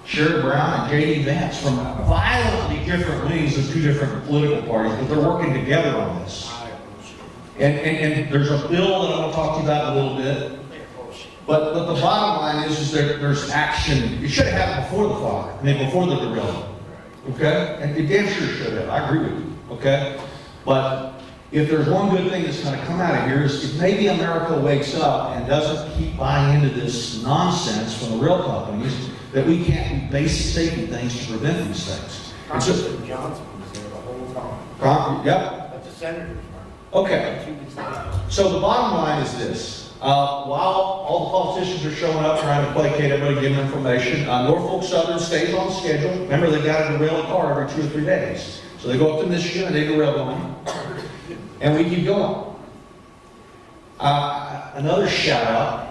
[SPEAKER 5] Sherrod Brown and J.D. Vance, from violently different wings of 2 different political parties, but they're working together on this. And there's a bill that I want to talk to you about in a little bit. But the bottom line is that there's action. It should have happened before the fire, before the derailment. Okay? And it damn sure should have. I agree with you. Okay? But if there's one good thing that's going to come out of here is if maybe America wakes up and doesn't keep buying into this nonsense from the rail companies that we can't do basic safety things to prevent these things.
[SPEAKER 6] Congressman Johnson was there the whole time.
[SPEAKER 5] Yep.
[SPEAKER 6] But the senators weren't.
[SPEAKER 5] Okay. So the bottom line is this. While all the politicians are showing up trying to placate everybody, give them information, Norfolk Southern stays on schedule. Remember, they've got to derail a car every 2 or 3 days. So they go up to Michigan and they derail one. And we keep going. Another shout out.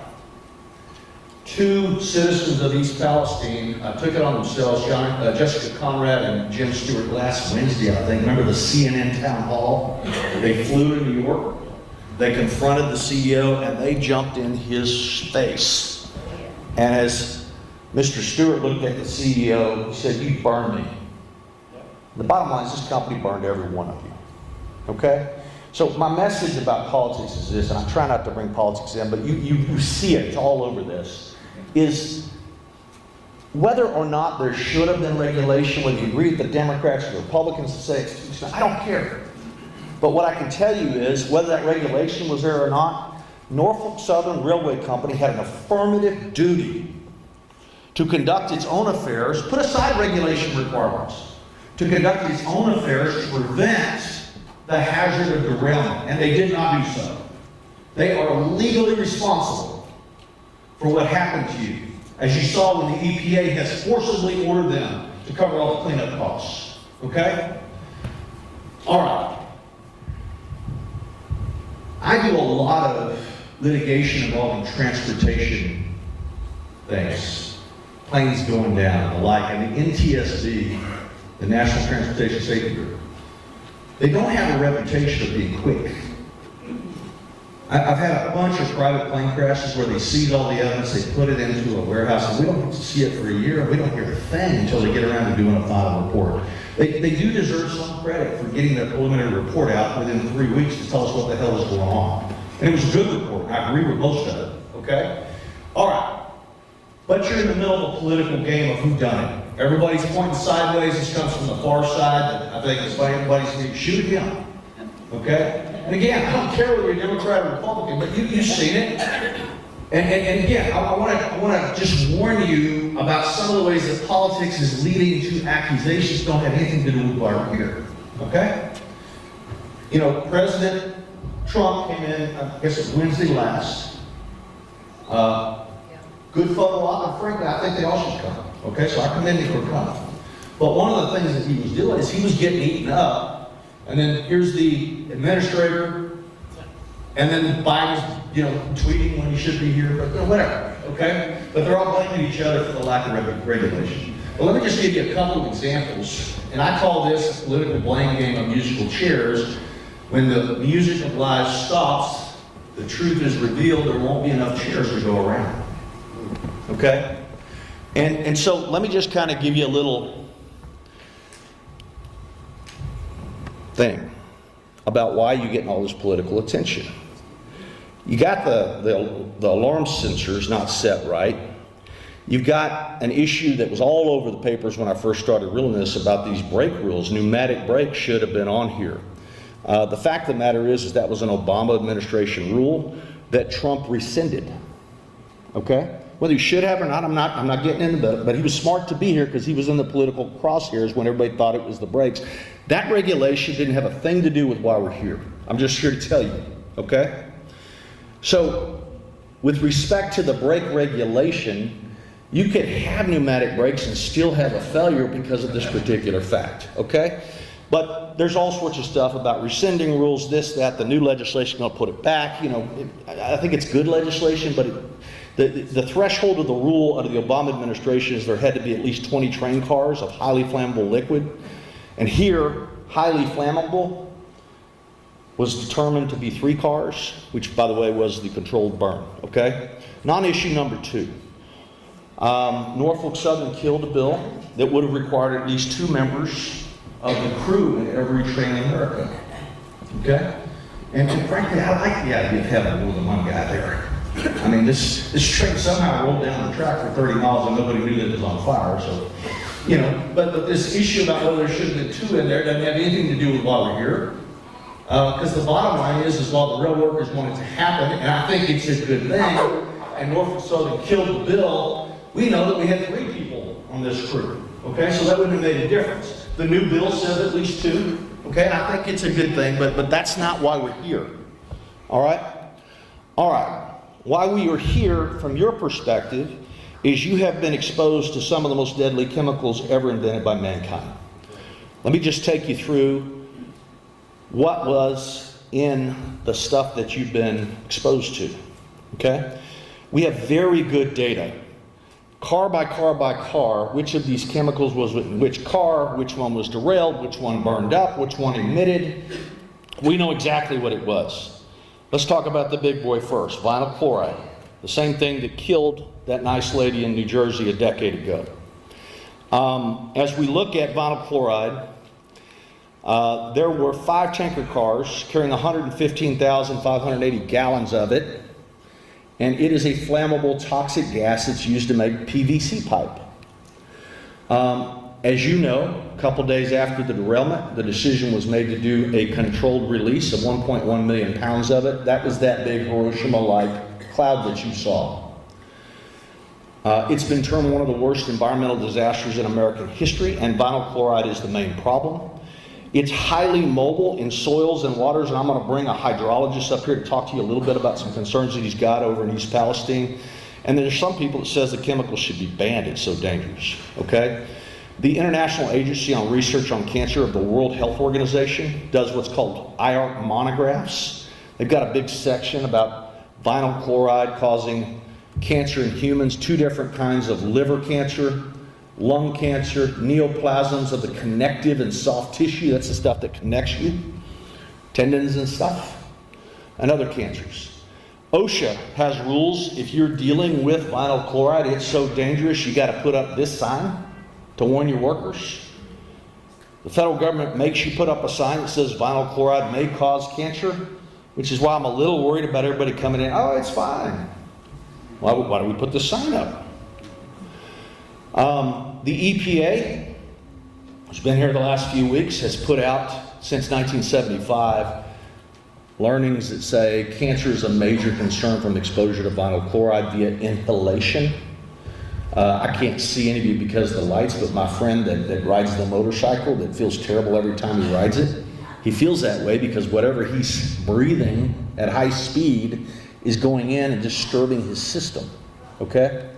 [SPEAKER 5] 2 citizens of East Palestine took it on themselves, Jessica Conrad and Jim Stewart, last Wednesday, I think. Remember the CNN town hall? They flew to New York. They confronted the CEO and they jumped in his face. And as Mr. Stewart looked at the CEO, he said, "You burned me." The bottom line is this company burned every one of you. Okay? So my message about politics is this, and I try not to bring politics in, but you see it all over this, is whether or not there should have been regulation, whether you agree with the Democrats or the Republicans to say it's too expensive, I don't care. But what I can tell you is, whether that regulation was there or not, Norfolk Southern Railway Company had an affirmative duty to conduct its own affairs, put aside regulation requirements, to conduct its own affairs to prevent the hazard of derailment, and they did not do so. They are legally responsible for what happened to you, as you saw when the EPA has forcibly ordered them to cover all the cleanup costs. Okay? All right. I do a lot of litigation involving transportation things, planes going down and the like, and the NTSB, the National Transportation Safety Group, they don't have a reputation of being quick. I've had a bunch of private plane crashes where they seize all the evidence, they put it into a warehouse, and we don't get to see it for a year, and we don't hear a thing until they get around to doing a final report. They do deserve some credit for getting their preliminary report out within 3 weeks to tell us what the hell is going on. And it was a good report. I agree with most of it. Okay? All right. But you're in the middle of a political game of whodunit. Everybody's pointing sideways. This comes from the far side. I think it's like everybody's saying, shoot him. Okay? And again, I don't care whether you're Democrat or Republican, but you've seen it. And again, I want to just warn you about some of the ways that politics is leading to accusations that don't have anything to do with why we're here. Okay? You know, President Trump came in, I guess it was Wednesday last. Good photo op, and frankly, I think they all should come. Okay, so I commend him for coming. But one of the things that he was doing is he was getting eaten up, and then here's the administrator, and then Biden's, tweeting when he should be here, but whatever, okay? But they're all blaming each other for the lack of regulation. But let me just give you a couple of examples, and I call this a political blame game of musical chairs. When the music of lies stops, the truth is revealed, there won't be enough chairs to go around. Okay? And so let me just kind of give you a little thing about why you're getting all this political attention. You got the alarm sensors not set right. You've got an issue that was all over the papers when I first started reeling this about these brake rules. Pneumatic brakes should have been on here. The fact of the matter is that was an Obama administration rule that Trump rescinded. Okay? Whether he should have or not, I'm not getting into that, but he was smart to be here because he was in the political crosshairs when everybody thought it was the brakes. That regulation didn't have a thing to do with why we're here. I'm just here to tell you, okay? So, with respect to the brake regulation, you could have pneumatic brakes and still have a failure because of this particular fact, okay? But there's all sorts of stuff about rescinding rules, this, that, the new legislation going to put it back. You know, I think it's good legislation, but the threshold of the rule under the Obama administration is there had to be at least 20 train cars of highly flammable liquid. And here, highly flammable was determined to be 3 cars, which, by the way, was the controlled burn, okay? Non-issue number 2. Norfolk Southern killed a bill that would have required at least 2 members of the crew in every train in America, okay? And frankly, I like the idea of having more than one guy there. I mean, this train somehow rolled down the track for 30 miles and nobody knew that it was on fire, so, you know, but this issue about whether there should have been 2 in there doesn't have anything to do with why we're here. Because the bottom line is while the rail workers want it to happen, and I think it's a good thing, and Norfolk Southern killed the bill, we know that we had 3 people on this crew, okay? So that wouldn't have made a difference. The new bill says at least 2, okay? And I think it's a good thing, but that's not why we're here, all right? All right. Why we are here, from your perspective, is you have been exposed to some of the most deadly chemicals ever invented by mankind. Let me just take you through what was in the stuff that you've been exposed to, okay? We have very good data, car by car by car, which of these chemicals was in which car, which one was derailed, which one burned up, which one emitted. We know exactly what it was. Let's talk about the big boy first, vinyl chloride, the same thing that killed that nice lady in New Jersey a decade ago. As we look at vinyl chloride, there were 5 tanker cars carrying 115,580 gallons of it, and it is a flammable toxic gas that's used to make PVC pipe. As you know, a couple days after the derailment, the decision was made to do a controlled release of 1.1 million pounds of it. That was that big Hiroshima-like cloud that you saw. It's been termed one of the worst environmental disasters in American history, and vinyl chloride is the main problem. It's highly mobile in soils and waters, and I'm going to bring a hydrologist up here to talk to you a little bit about some concerns that he's got over in East Palestine. And there's some people that says the chemical should be banned, it's so dangerous, okay? The International Agency on Research on Cancer of the World Health Organization does what's called IARC monographs. They've got a big section about vinyl chloride causing cancer in humans, 2 different kinds of liver cancer, lung cancer, neoplasms of the connective and soft tissue, that's the stuff that connects you, tendons and stuff, and other cancers. OSHA has rules. If you're dealing with vinyl chloride, it's so dangerous you got to put up this sign to warn your workers. The federal government makes you put up a sign that says vinyl chloride may cause cancer, which is why I'm a little worried about everybody coming in, oh, it's fine. Why do we put this sign up? The EPA, who's been here the last few weeks, has put out, since 1975, learnings that say cancer is a major concern from exposure to vinyl chloride via inhalation. I can't see any of you because of the lights, but my friend that rides the motorcycle that feels terrible every time he rides it, he feels that way because whatever he's breathing at high speed is going in and disturbing his system, okay?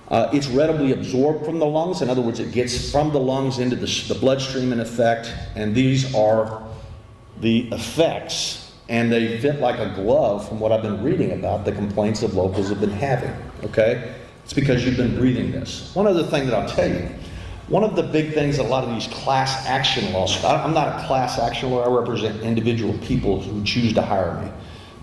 [SPEAKER 5] It's readily absorbed from the lungs. In other words, it gets from the lungs into the bloodstream in effect, and these are the effects, and they fit like a glove from what I've been reading about the complaints that locals have been having, okay? It's because you've been breathing this. One other thing that I'll tell you, one of the big things that a lot of these class action lawsuits, I'm not a class action lawyer, I represent individual people who choose to hire me.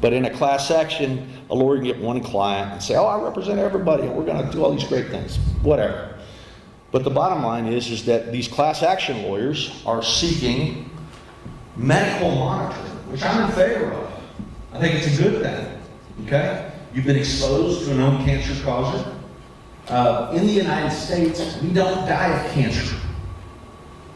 [SPEAKER 5] But in a class action, a lawyer can get one client and say, oh, I represent everybody, and we're going to do all these great things, whatever. But the bottom line is that these class action lawyers are seeking medical monitoring, which I'm in favor of. I think it's a good thing, okay? You've been exposed to a known cancer causer. In the United States, we don't die of cancer.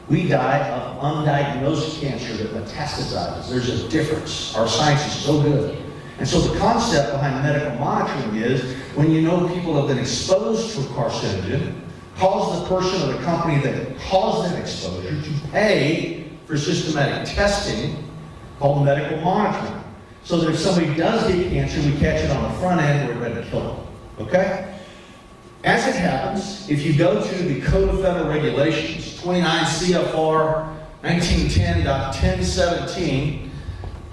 [SPEAKER 5] We die of undiagnosed cancer that metastasizes. There's a difference. Our science is so good. And so the concept behind medical monitoring is when you know people have been exposed to a carcinogen, cause the person or the company that caused that exposure to pay for systematic testing called medical monitoring. So that if somebody does get cancer, we catch it on the front end, we're ready to kill them. Okay? As it happens, if you go to the Code of Federal Regulations, 29 CFR 1910.1017,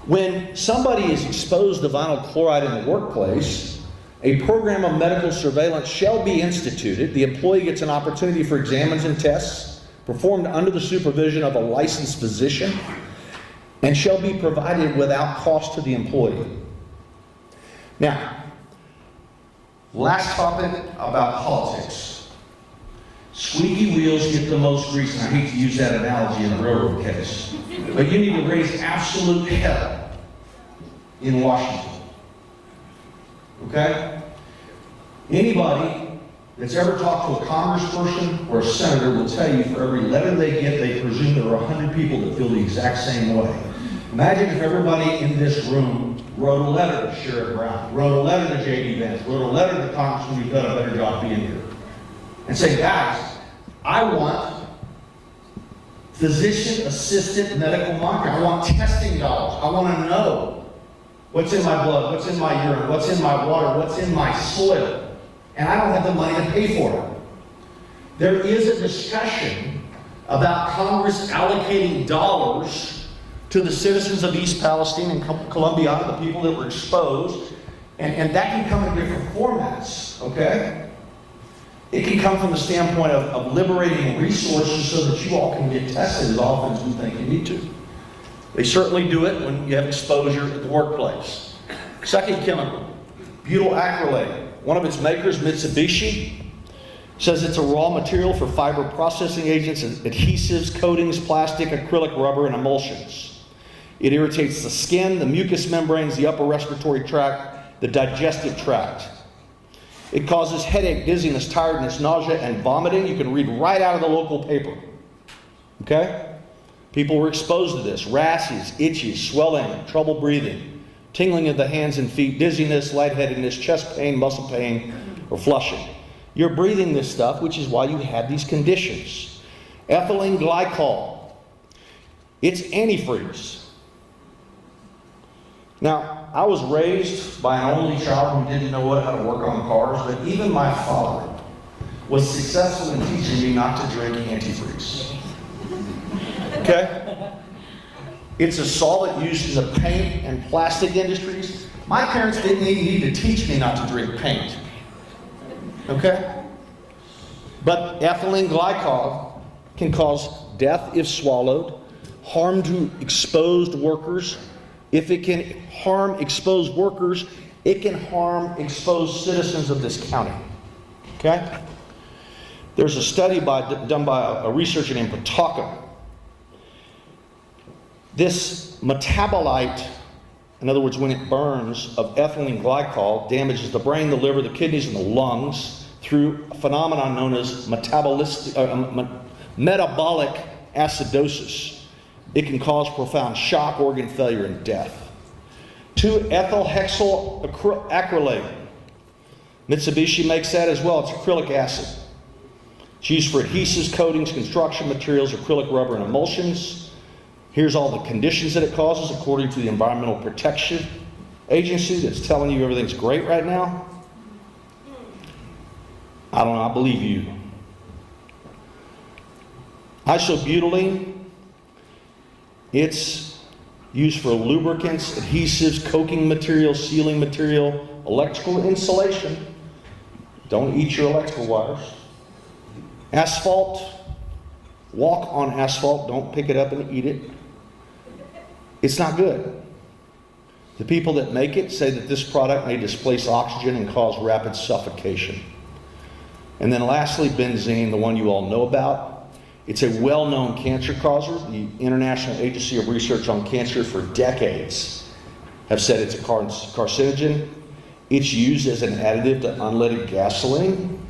[SPEAKER 5] when somebody is exposed to vinyl chloride in the workplace, a program of medical surveillance shall be instituted. The employee gets an opportunity for exams and tests performed under the supervision of a licensed physician and shall be provided without cost to the employee. Now, last topic about politics. Squeaky wheels get the most grease, and I hate to use that analogy in a railroad case, but you need to raise absolute hell in Washington. Okay? Anybody that's ever talked to a congressperson or a senator will tell you for every letter they get, they presume there are 100 people that feel the exact same way. Imagine if everybody in this room wrote a letter to Sherrod Brown, wrote a letter to J.D. Vance, wrote a letter to Congressman who's done a better job being here, and say, guys, I want physician-assisted medical monitoring. I want testing dollars. I want to know what's in my blood, what's in my urine, what's in my water, what's in my soil, and I don't have the money to pay for it. There is a discussion about Congress allocating dollars to the citizens of East Palestine and Colombia, the people that were exposed, and that can come in different formats, okay? It can come from the standpoint of liberating resources so that you all can get tested as often as we think you need to. They certainly do it when you have exposure at the workplace. Second chemical, butyl acrylate. One of its makers, Mitsubishi, says it's a raw material for fiber processing agents, adhesives, coatings, plastic, acrylic, rubber, and emulsions. It irritates the skin, the mucous membranes, the upper respiratory tract, the digestive tract. It causes headache, dizziness, tiredness, nausea, and vomiting. You can read right out of the local paper. Okay? People were exposed to this. Rashes, itches, swelling, trouble breathing, tingling of the hands and feet, dizziness, lightheadedness, chest pain, muscle pain, or flushing. You're breathing this stuff, which is why you have these conditions. Ethylene glycol. It's antifreeze. Now, I was raised by an only child who didn't know how to work on cars, but even my father was successful in teaching me not to drink antifreeze. Okay? It's a solvent used in the paint and plastic industries. My parents didn't even need to teach me not to drink paint. Okay? But ethylene glycol can cause death if swallowed, harm to exposed workers. If it can harm exposed workers, it can harm exposed citizens of this county. Okay? There's a study done by a researcher named Pataka. This metabolite, in other words, when it burns, of ethylene glycol damages the brain, the liver, the kidneys, and the lungs through a phenomenon known as metabolic acidosis. It can cause profound shock, organ failure, and death. 2-ethylhexyl acrylate. Mitsubishi makes that as well. It's acrylic acid. It's used for adhesives, coatings, construction materials, acrylic, rubber, and emulsions. Here's all the conditions that it causes according to the Environmental Protection Agency that's telling you everything's great right now. I don't know, I believe you. Isobutylene, it's used for lubricants, adhesives, coating material, sealing material, electrical insulation. Don't eat your electrical wires. Asphalt, walk on asphalt, don't pick it up and eat it. It's not good. The people that make it say that this product may displace oxygen and cause rapid suffocation. And then lastly, benzene, the one you all know about. It's a well-known cancer causer. The International Agency of Research on Cancer for decades have said it's a carcinogen. It's used as an additive to unleaded gasoline.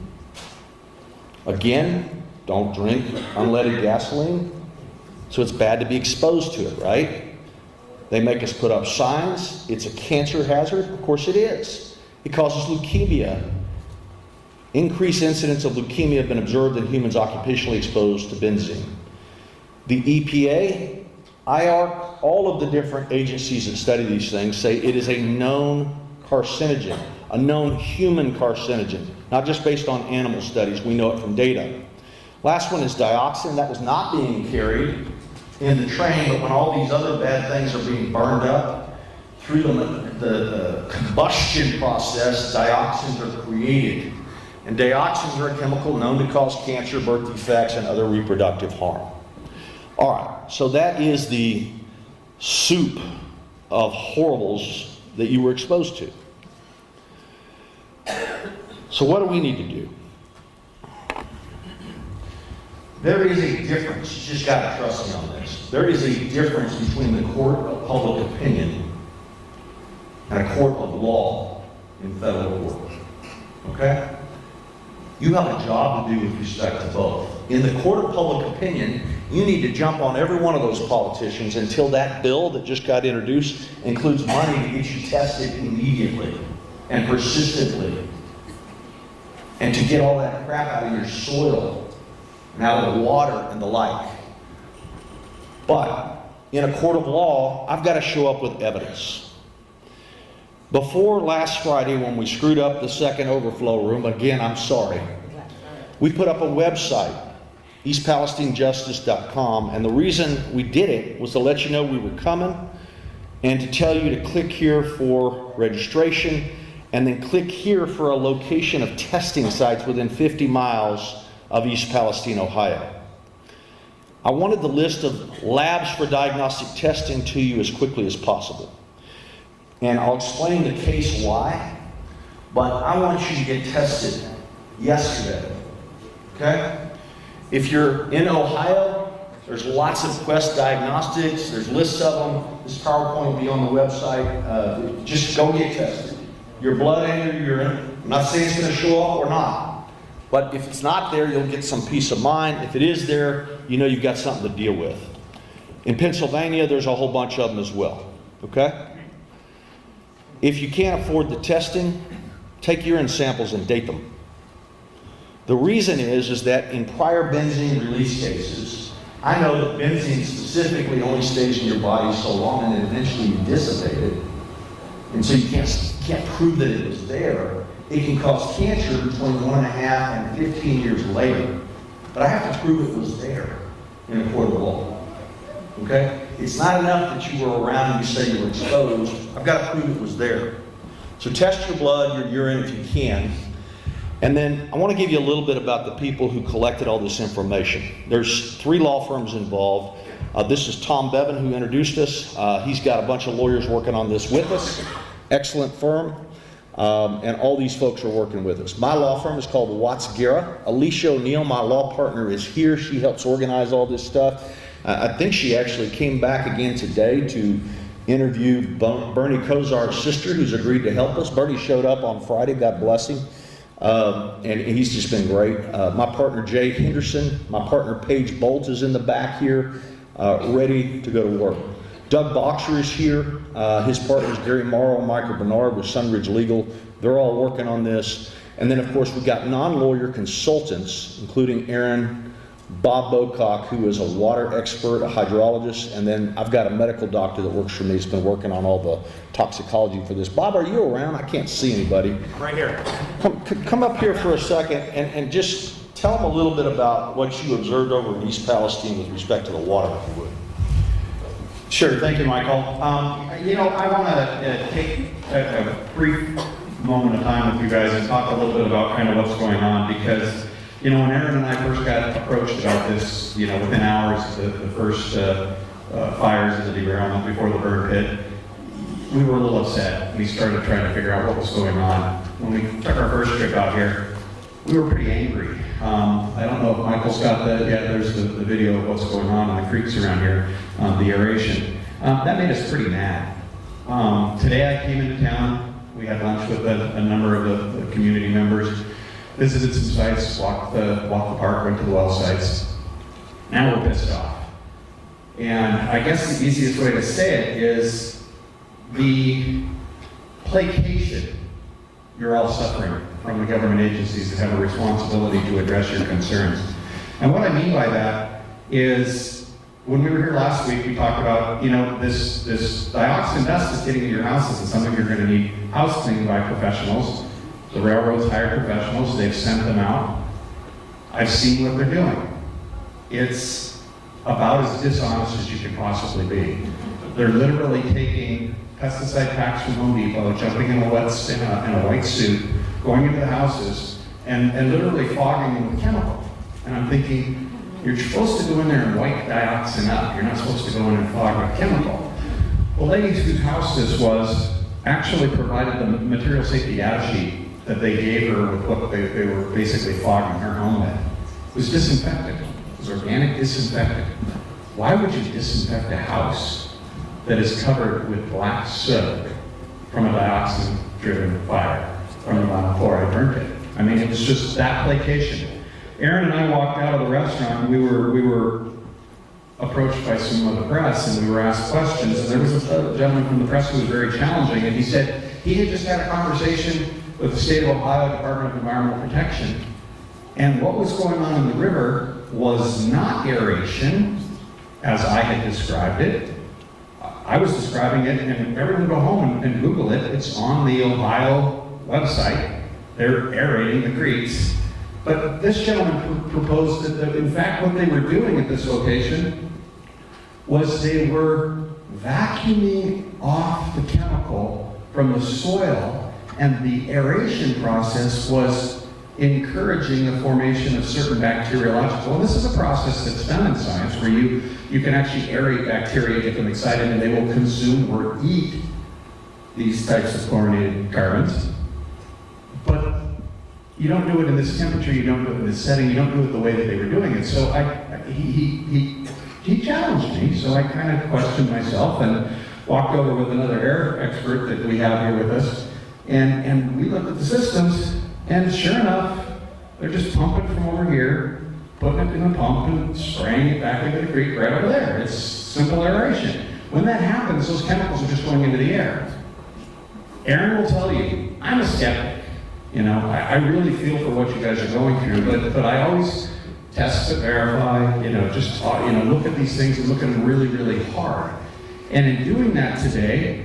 [SPEAKER 5] Again, don't drink unleaded gasoline, so it's bad to be exposed to it, right? They make us put up signs. It's a cancer hazard. Of course it is. It causes leukemia. Increased incidence of leukemia have been observed in humans occupationally exposed to benzene. The EPA, IARC, all of the different agencies that study these things say it is a known carcinogen, a known human carcinogen, not just based on animal studies, we know it from data. Last one is dioxin. That was not being carried in the train, but when all these other bad things are being burned up through the combustion process, dioxins are created. And dioxins are a chemical known to cause cancer, birth defects, and other reproductive harm. All right, so that is the soup of horribles that you were exposed to. So what do we need to do? There is a difference. You just got to trust me on this. There is a difference between the court of public opinion and a court of law in federal court. Okay? You have a job to do with respect to both. In the court of public opinion, you need to jump on every one of those politicians until that bill that just got introduced includes money to get you tested immediately and persistently, and to get all that crap out of your soil and out of the water and the like. But in a court of law, I've got to show up with evidence. Before last Friday, when we screwed up the second overflow room, again, I'm sorry, we put up a website, eastpalestinejustice.com, and the reason we did it was to let you know we were coming and to tell you to click here for registration and then click here for a location of testing sites within 50 miles of East Palestine, Ohio. I wanted the list of labs for diagnostic testing to you as quickly as possible. And I'll explain the case why, but I want you to get tested yesterday, okay? If you're in Ohio, there's lots of Quest Diagnostics, there's lists of them. This PowerPoint will be on the website. Just go get tested. Your blood and your urine. I'm not saying it's going to show up or not, but if it's not there, you'll get some peace of mind. If it is there, you know you've got something to deal with. In Pennsylvania, there's a whole bunch of them as well, okay? If you can't afford the testing, take urine samples and date them. The reason is that in prior benzene release cases, I know that benzene specifically only stays in your body so long and then eventually you dissipate it. And so you can't prove that it was there. It can cause cancer between 1.5 and 15 years later. But I have to prove it was there in a court of law. Okay? It's not enough that you were around and you say you were exposed. I've got to prove it was there. So test your blood, your urine if you can. And then I want to give you a little bit about the people who collected all this information. There's 3 law firms involved. This is Tom Bevan who introduced us. He's got a bunch of lawyers working on this with us. Excellent firm. And all these folks are working with us. My law firm is called Watts Guerra. Alicia O'Neill, my law partner, is here. She helps organize all this stuff. I think she actually came back again today to interview Bernie Kozar's sister, who's agreed to help us. Bernie showed up on Friday, God bless him, and he's just been great. My partner Jay Henderson, my partner Paige Bolt is in the back here, ready to go to work. Doug Boxer is here. His partners Gary Morrow and Michael Bernard with Sunridge Legal. They're all working on this. And then, of course, we've got non-lawyer consultants, including Erin Bob Bocock, who is a water expert, a hydrologist, and then I've got a medical doctor that works for me. He's been working on all the toxicology for this. Bob, are you around? I can't see anybody.
[SPEAKER 6] Right here.
[SPEAKER 5] Come up here for a second and just tell them a little bit about what you observed over in East Palestine with respect to the water, if you would.
[SPEAKER 7] Sure, thank you, Michael. I want to take a brief moment of time with you guys and talk a little bit about kind of what's going on, because when Erin and I first got approached about this, within hours of the first fires and the derailment before the burn pit, we were a little upset. We started trying to figure out what was going on. When we took our first trip out here, we were pretty angry. I don't know if Michael's got that yet. There's the video of what's going on in the creeks around here, the aeration. That made us pretty mad. Today I came into town. We had lunch with a number of the community members. visited some sites, walked the park, went to the well sites. Now we're pissed off. And I guess the easiest way to say it is the placation you're all suffering from the government agencies that have a responsibility to address your concerns. And what I mean by that is, when we were here last week, we talked about, this dioxin dust is getting in your houses, and some of you are going to need house cleaned by professionals. The railroads hire professionals, they've sent them out. I've seen what they're doing. It's about as dishonest as you can possibly be. They're literally taking pesticide packs from Home Depot, jumping in a white suit, going into the houses, and literally fogging them with chemical. And I'm thinking, you're supposed to go in there and wipe dioxin up. You're not supposed to go in and fog with chemical. The lady whose house this was actually provided the material safety data sheet that they gave her with what they were basically fogging her home with. It was disinfectant. It was organic disinfectant. Why would you disinfect a house that is covered with black soot from a dioxin-driven fire, from the monochloride burnt it? I mean, it was just that placation. Erin and I walked out of the restaurant, and we were approached by some of the press, and we were asked questions, and there was a gentleman from the press who was very challenging, and he said he had just had a conversation with the State of Ohio Department of Environmental Protection, and what was going on in the river was not aeration, as I had described it. I was describing it, and everyone go home and Google it. It's on the Ohio website. They're aerating the creeks. But this gentleman proposed that in fact what they were doing at this location was they were vacuuming off the chemical from the soil, and the aeration process was encouraging the formation of certain bacteriological, and this is a process that's done in science where you can actually aerate bacteria, get them excited, and they will consume or eat these types of chlorinated carbons. But you don't do it in this temperature, you don't do it in this setting, you don't do it the way that they were doing it. So he challenged me, so I kind of questioned myself and walked over with another air expert that we have here with us, and we looked at the systems, and sure enough, they're just pumping from over here, putting it in a pump and spraying it back into the creek right over there. It's simple aeration. When that happens, those chemicals are just going into the air. Erin will tell you, I'm a skeptic. I really feel for what you guys are going through, but I always test to verify, look at these things and look at them really, really hard. And in doing that today,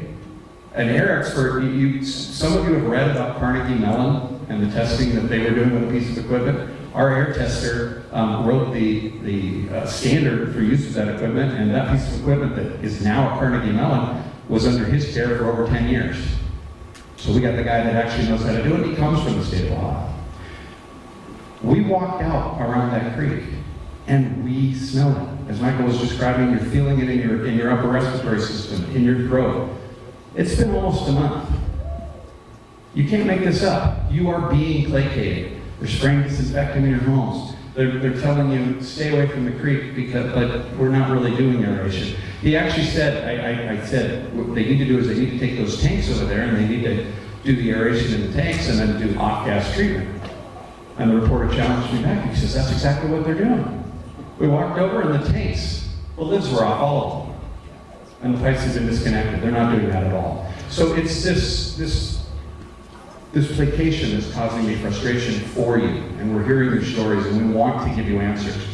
[SPEAKER 7] an air expert, some of you have read about Carnegie Mellon and the testing that they were doing with a piece of equipment. Our air tester wrote the standard for use of that equipment, and that piece of equipment that is now at Carnegie Mellon was under his care for over 10 years. So we got the guy that actually knows how to do it. He comes from the state of Ohio. We walked out around that creek, and we smelled it. As Michael was describing, you're feeling it in your upper respiratory system, in your throat. It's been almost a month. You can't make this up. You are being placated. They're spraying disinfectant in your homes. They're telling you, stay away from the creek, but we're not really doing aeration. He actually said, I said, what they need to do is they need to take those tanks over there and they need to do the aeration in the tanks and then do off-gas treatment. And the reporter challenged me back. He says, that's exactly what they're doing. We walked over and the tanks, the lids were off, all of them. And the pipes have been disconnected. They're not doing that at all. So it's this placation is causing me frustration for you. And we're hearing your stories and we want to give you answers.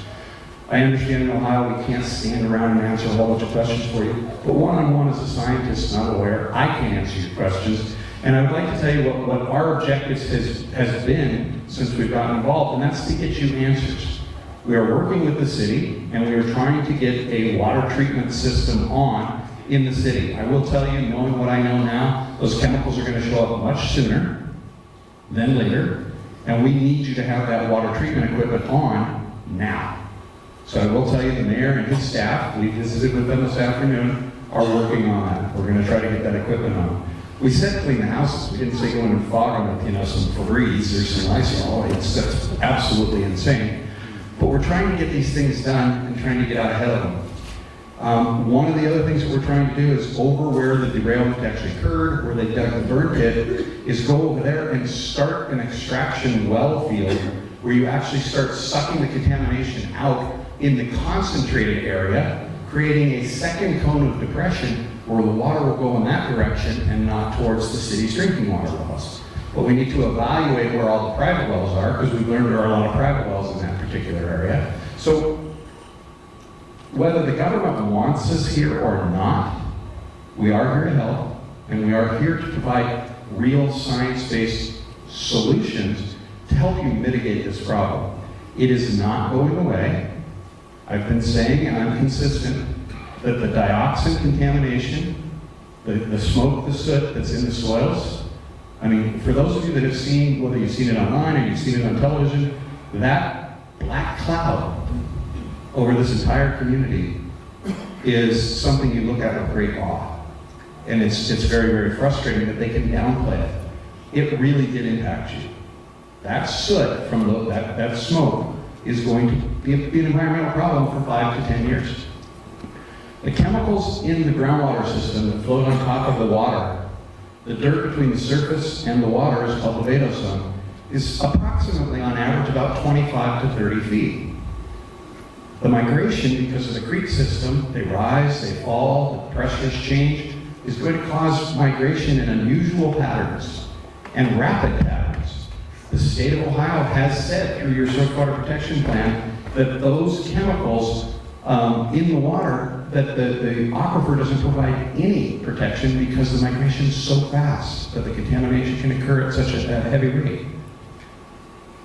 [SPEAKER 7] I understand in Ohio we can't stand around and answer a whole bunch of questions for you, but one-on-one as a scientist, not a lawyer, I can answer your questions. And I would like to tell you what our objectives has been since we've gotten involved, and that's to get you answers. We are working with the city, and we are trying to get a water treatment system on in the city. I will tell you, knowing what I know now, those chemicals are going to show up much sooner than later, and we need you to have that water treatment equipment on now. So I will tell you, the mayor and his staff, we visited with them this afternoon, are working on that. We're going to try to get that equipment on. We said clean the houses. We didn't say go in and fog them with, some Febreze or some Lysol. That's absolutely insane. But we're trying to get these things done and trying to get out ahead of them. One of the other things that we're trying to do is over where the derailment actually occurred, where they dug the burn pit, is go over there and start an extraction well field where you actually start sucking the contamination out in the concentrated area, creating a second cone of depression where the water will go in that direction and not towards the city's drinking water wells. But we need to evaluate where all the private wells are, because we've learned there are a lot of private wells in that particular area. So whether the government wants us here or not, we are here to help, and we are here to provide real science-based solutions to help you mitigate this problem. It is not going away. I've been saying, and I'm consistent, that the dioxin contamination, the smoke, the soot that's in the soils, I mean, for those of you that have seen, whether you've seen it online or you've seen it on television, that black cloud over this entire community is something you look at with great awe. And it's very, very frustrating that they can downplay it. It really did impact you. That soot from that smoke is going to be an environmental problem for 5 to 10 years. The chemicals in the groundwater system that float on top of the water, the dirt between the surface and the water is called the vadosome, is approximately on average about 25 to 30 feet. The migration, because of the creek system, they rise, they fall, the pressures change, is going to cause migration in unusual patterns and rapid patterns. The state of Ohio has said through your surface water protection plan that those chemicals in the water, that the aquifer doesn't provide any protection because the migration is so fast that the contamination can occur at such a heavy rate.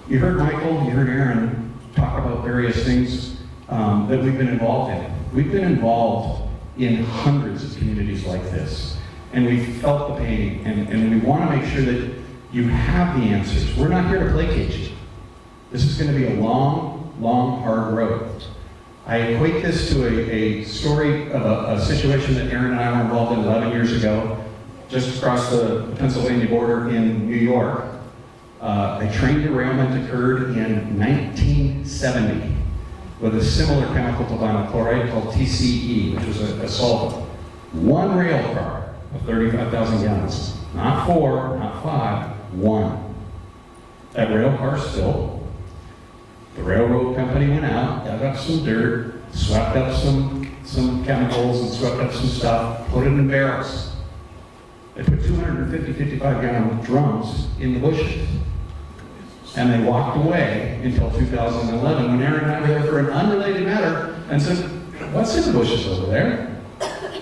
[SPEAKER 7] You heard Michael, you heard Erin talk about various things that we've been involved in. We've been involved in hundreds of communities like this, and we've felt the pain, and we want to make sure that you have the answers. We're not here to placate you. This is going to be a long, long, hard road. I equate this to a story of a situation that Erin and I were involved in 11 years ago, just across the Pennsylvania border in New York. A train derailment occurred in 1970 with a similar chemical to vinyl chloride called TCE, which was a solvent. One rail car of 35,000 gallons, not 4, not 5, 1. That rail car spilled. The railroad company went out, dug up some dirt, swept up some chemicals and swept up some stuff, put it in barrels. They put 55-gallon drums in the bushes. And they walked away until 2011 when Erin and I were there for an unrelated matter and said, what's in the bushes over there?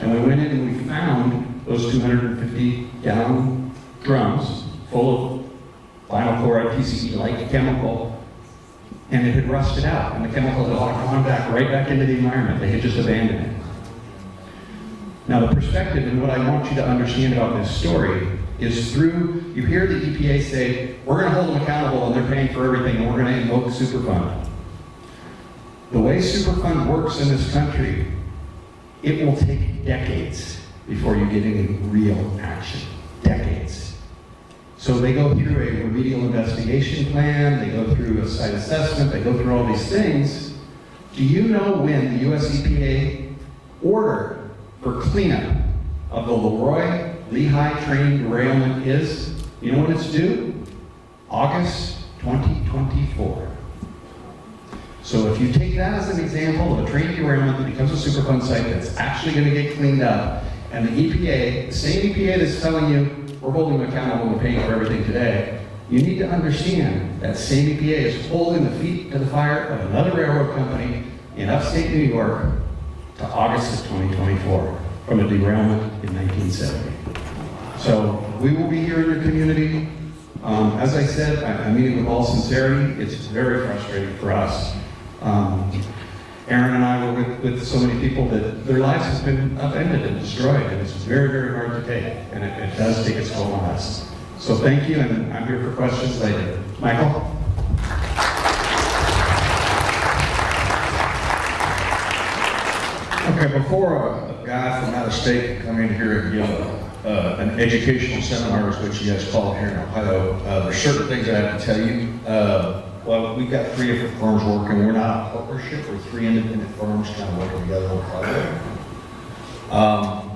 [SPEAKER 7] And we went in and we found those 250-gallon drums full of vinyl chloride TCE-like chemical, and it had rusted out, and the chemical had all gone right back into the environment. They had just abandoned it. Now the perspective and what I want you to understand about this story is through, you hear the EPA say, we're going to hold them accountable and they're paying for everything and we're going to invoke Superfund. The way Superfund works in this country, it will take decades before you get any real action. Decades. So they go through a remedial investigation plan, they go through a site assessment, they go through all these things. Do you know when the US EPA order for cleanup of the Leroy Lehigh train derailment is? You know when it's due? August 2024. So if you take that as an example of a train derailment that becomes a Superfund site that's actually going to get cleaned up, and the EPA, the same EPA that's telling you we're holding them accountable and we're paying for everything today, you need to understand that same EPA is holding the feet to the fire of another railroad company in upstate New York to August of 2024 from a derailment in 1970. So we will be here in your community. As I said, I mean it with all sincerity. It's very frustrating for us. Erin and I were with so many people that their lives have been upended and destroyed, and it's very, very hard to take, and it does take its toll on us. So thank you, and I'm here for questions later. Michael?
[SPEAKER 4] Okay, before a guy from out of state can come in here and give an educational seminar, which you guys call it here in Ohio, there's certain things I have to tell you. Well, we've got 3 different firms working. We're not a partnership. We're 3 independent firms kind of working together on a project. Our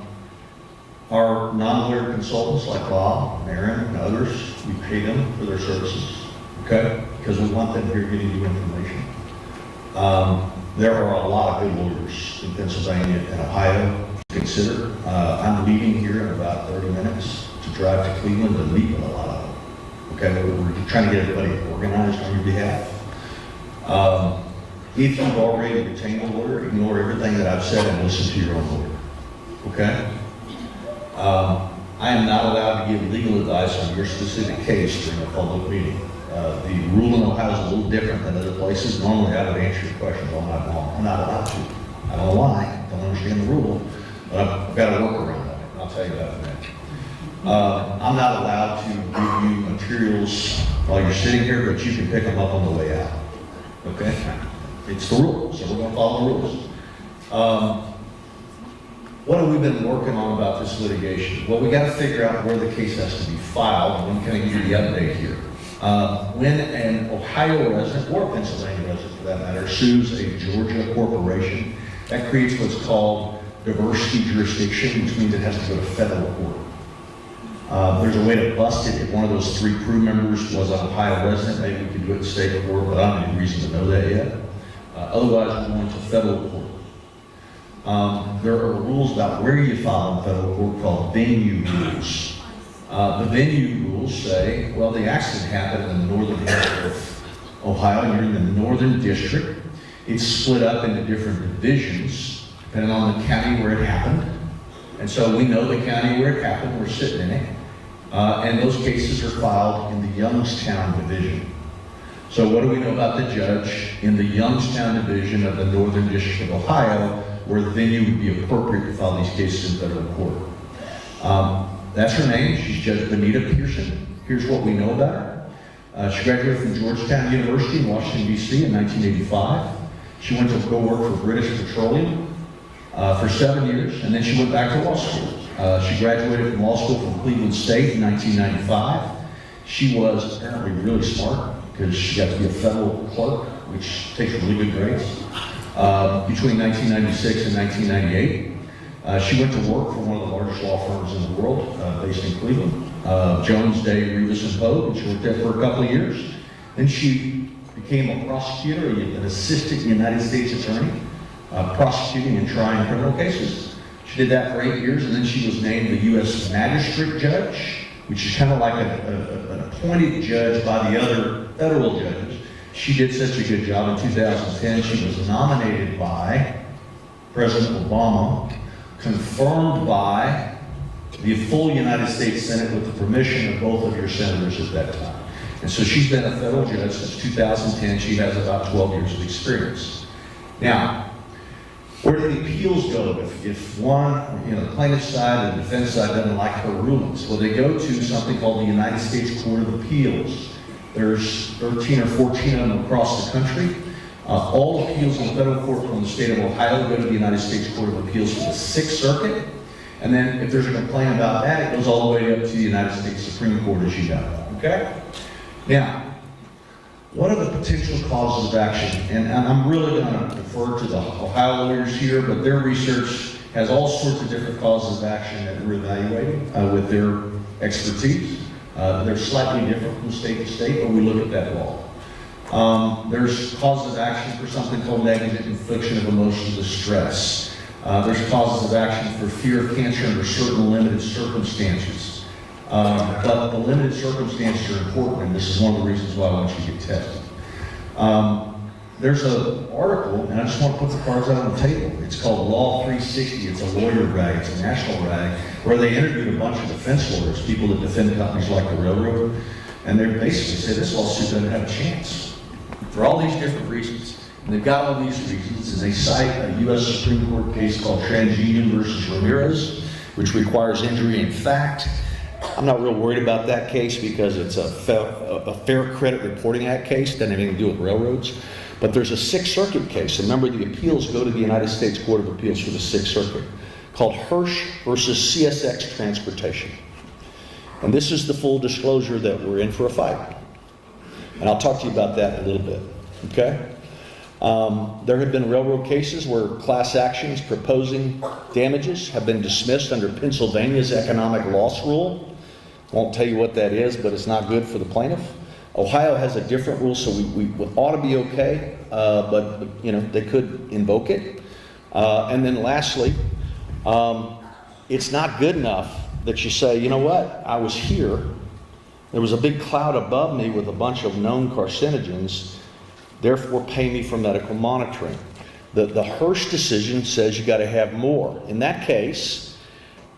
[SPEAKER 4] non-lawyer consultants like Bob, and Erin, and others, we pay them for their services, okay? Because we want them here getting you information. There are a lot of good lawyers in Pennsylvania and Ohio to consider. I'm leaving here in about 30 minutes to drive to Cleveland to meet with a lot of them. Okay, we're trying to get everybody organized on your behalf. If you've already retained a lawyer, ignore everything that I've said and listen to your own lawyer. Okay? I am not allowed to give legal advice on your specific case during a public meeting. The rule in Ohio is a little different than other places. Normally, I would answer your questions all night long. I'm not allowed to. I don't know why. I don't understand the rule, but I've got to work around that. I'll tell you about that. I'm not allowed to give you materials while you're sitting here, but you can pick them up on the way out. Okay? It's the rule, so we're going to follow the rules. What have we been working on about this litigation? Well, we got to figure out where the case has to be filed. When can I give you the update here? When an Ohio resident, or a Pennsylvania resident for that matter, sues a Georgia corporation, that creates what's called diversity jurisdiction, which means it has to go to federal court. There's a way to bust it if one of those three crew members was an Ohio resident. Maybe we could do it in state court, but I don't have any reason to know that yet. Otherwise, we're going to federal court. There are rules about where you file in federal court called venue rules. The venue rules say, well, the accident happened in the northern half of Ohio, and you're in the northern district. It's split up into different divisions, depending on the county where it happened. And so we know the county where it happened, we're sitting in it. And those cases are filed in the Youngstown division. So what do we know about the judge in the Youngstown division of the Northern District of Ohio, where the venue would be appropriate to file these cases in federal court? That's her name. She's Judge Benita Pearson. Here's what we know about her. She graduated from Georgetown University in Washington, D.C. in 1985. She went to go work for British Petroleum for 7 years, and then she went back to law school. She graduated from law school from Cleveland State in 1995. She was apparently really smart because she got to be a federal clerk, which takes really good grades. Between 1996 and 1998, she went to work for one of the largest law firms in the world, based in Cleveland, Jones, Day, Revis, and Poe, and she worked there for a couple of years. Then she became a prosecutor, an assistant United States attorney, prosecuting and trying criminal cases. She did that for 8 years, and then she was named the U.S. Magistrate Judge, which is kind of like an appointed judge by the other federal judges. She did such a good job in 2010. She was nominated by President Obama, confirmed by the full United States Senate with the permission of both of your senators at that time. And so she's been a federal judge since 2010. She has about 12 years of experience. Now, where do the appeals go if one, the plaintiff side and the defense side doesn't like her rulings? Well, they go to something called the United States Court of Appeals. There's 13 or 14 of them across the country. All appeals in federal court from the state of Ohio go to the United States Court of Appeals for the Sixth Circuit. And then if there's a complaint about that, it goes all the way up to the United States Supreme Court, as you know. Okay? Now, what are the potential causes of action? And I'm really going to defer to the Ohio lawyers here, but their research has all sorts of different causes of action that we're evaluating with their expertise. They're slightly different from state to state, but we look at that law. There's causes of action for something called negligent infliction of emotional distress. There's causes of action for fear of cancer under certain limited circumstances. But the limited circumstances are important, and this is one of the reasons why I want you to get tested. There's an article, and I just want to put the cards out on the table. It's called Law 360. It's a lawyer rag. It's a national rag, where they interviewed a bunch of defense lawyers, people that defend companies like the railroad, and they basically said this lawsuit doesn't have a chance for all these different reasons. And they've got all these reasons, and they cite a U.S. Supreme Court case called TransUnion versus Ramirez, which requires injury in fact. I'm not real worried about that case because it's a Fair Credit Reporting Act case. Doesn't have anything to do with railroads. But there's a Sixth Circuit case. And remember, the appeals go to the United States Court of Appeals for the Sixth Circuit, called Hirsch versus CSX Transportation. And this is the full disclosure that we're in for a fight. And I'll talk to you about that in a little bit. Okay?
[SPEAKER 7] There have been railroad cases where class actions proposing damages have been dismissed under Pennsylvania's economic loss rule. Won't tell you what that is, but it's not good for the plaintiff. Ohio has a different rule, so we ought to be okay, but they could invoke it. And then lastly, it's not good enough that you say, you know what, I was here, there was a big cloud above me with a bunch of known carcinogens, therefore pay me for medical monitoring. The Hirsch decision says you got to have more. In that case,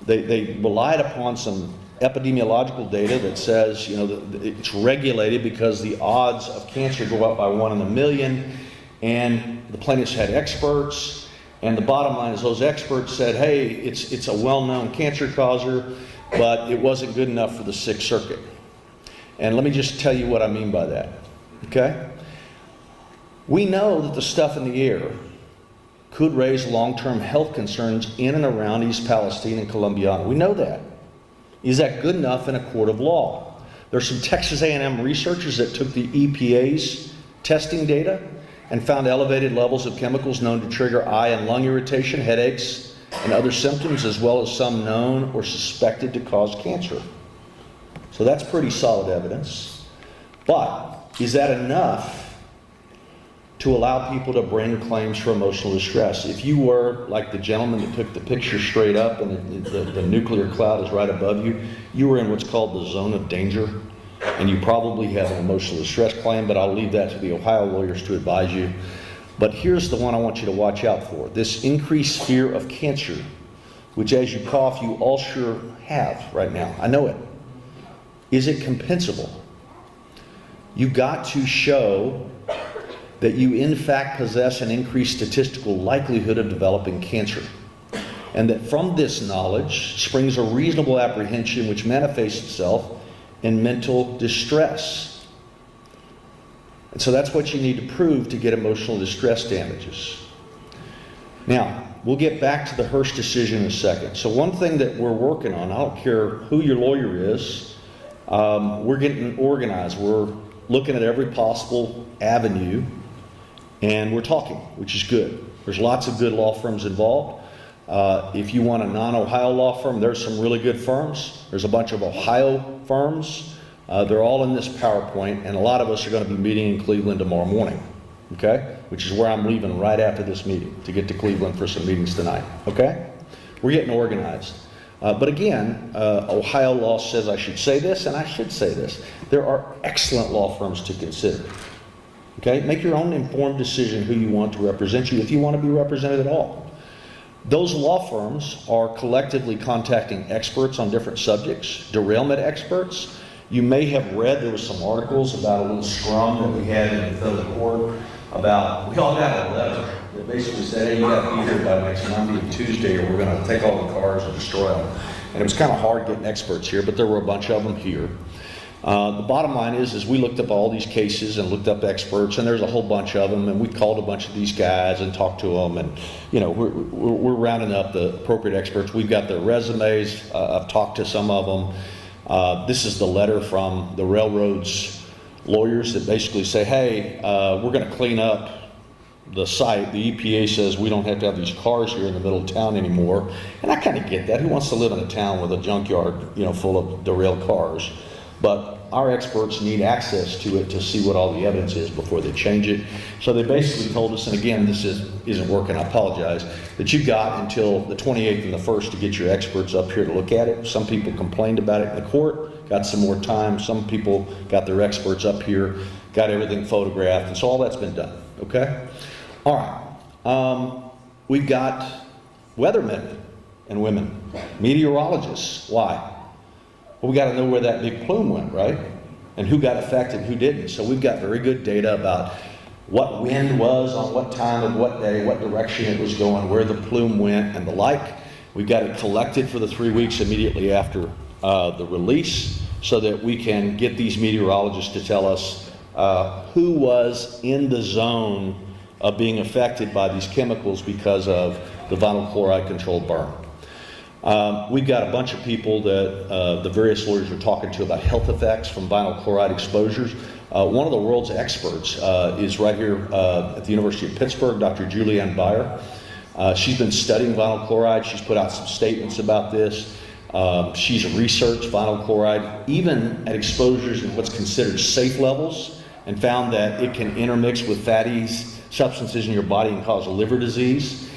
[SPEAKER 7] they relied upon some epidemiological data that says, that it's regulated because the odds of cancer go up by 1 in a million, and the plaintiffs had experts. And the bottom line is those experts said, hey, it's a well-known cancer causer, but it wasn't good enough for the Sixth Circuit. And let me just tell you what I mean by that, okay? We know that the stuff in the air could raise long-term health concerns in and around East Palestine and Columbiana. We know that. Is that good enough in a court of law? There's some Texas A&M researchers that took the EPA's testing data and found elevated levels of chemicals known to trigger eye and lung irritation, headaches, and other symptoms, as well as some known or suspected to cause cancer. So that's pretty solid evidence. But is that enough to allow people to bring claims for emotional distress? If you were like the gentleman that took the picture straight up and the nuclear cloud is right above you, you were in what's called the zone of danger. And you probably have an emotional distress claim, but I'll leave that to the Ohio lawyers to advise you. But here's the one I want you to watch out for. This increased fear of cancer, which as you cough, you all sure have right now. I know it. Is it compensable? You've got to show that you in fact possess an increased statistical likelihood of developing cancer. And that from this knowledge springs a reasonable apprehension which manifests itself in mental distress. And so that's what you need to prove to get emotional distress damages. Now, we'll get back to the Hirsch decision in a second. So one thing that we're working on, I don't care who your lawyer is, we're getting organized. We're looking at every possible avenue, and we're talking, which is good. There's lots of good law firms involved. If you want a non-Ohio law firm, there's some really good firms. There's a bunch of Ohio firms. They're all in this PowerPoint, and a lot of us are going to be meeting in Cleveland tomorrow morning, okay? Which is where I'm leaving right after this meeting to get to Cleveland for some meetings tonight, okay? We're getting organized. But again, Ohio law says I should say this, and I should say this. There are excellent law firms to consider, okay? Make your own informed decision who you want to represent you, if you want to be represented at all. Those law firms are collectively contacting experts on different subjects, derailment experts. You may have read, there was some articles about a little scrum that we had in the federal court about, we all got a letter that basically said, hey, you got to be here by next Monday and Tuesday or we're going to take all the cars and destroy them. And it was kind of hard getting experts here, but there were a bunch of them here. The bottom line is we looked up all these cases and looked up experts, and there's a whole bunch of them, and we called a bunch of these guys and talked to them, and we're rounding up the appropriate experts. We've got their resumes. I've talked to some of them. This is the letter from the railroad's lawyers that basically say, hey, we're going to clean up the site. The EPA says we don't have to have these cars here in the middle of town anymore, and I kind of get that. Who wants to live in a town with a junkyard, full of derailed cars? But our experts need access to it to see what all the evidence is before they change it. So they basically told us, and again, this isn't working, I apologize, that you've got until the 28th and the 1st to get your experts up here to look at it. Some people complained about it in the court, got some more time. Some people got their experts up here, got everything photographed, and so all that's been done, okay? All right, we've got weathermen and women, meteorologists. Why? Well, we got to know where that big plume went, right? And who got affected, who didn't. So we've got very good data about what wind was on what time of what day, what direction it was going, where the plume went, and the like. We've got it collected for the 3 weeks immediately after the release so that we can get these meteorologists to tell us who was in the zone of being affected by these chemicals because of the vinyl chloride controlled burn. We've got a bunch of people that the various lawyers are talking to about health effects from vinyl chloride exposures. One of the world's experts is right here at the University of Pittsburgh, Dr. Julianne Beyer. She's been studying vinyl chloride. She's put out some statements about this. She's researched vinyl chloride even at exposures in what's considered safe levels, and found that it can intermix with fatty substances in your body and cause a liver disease.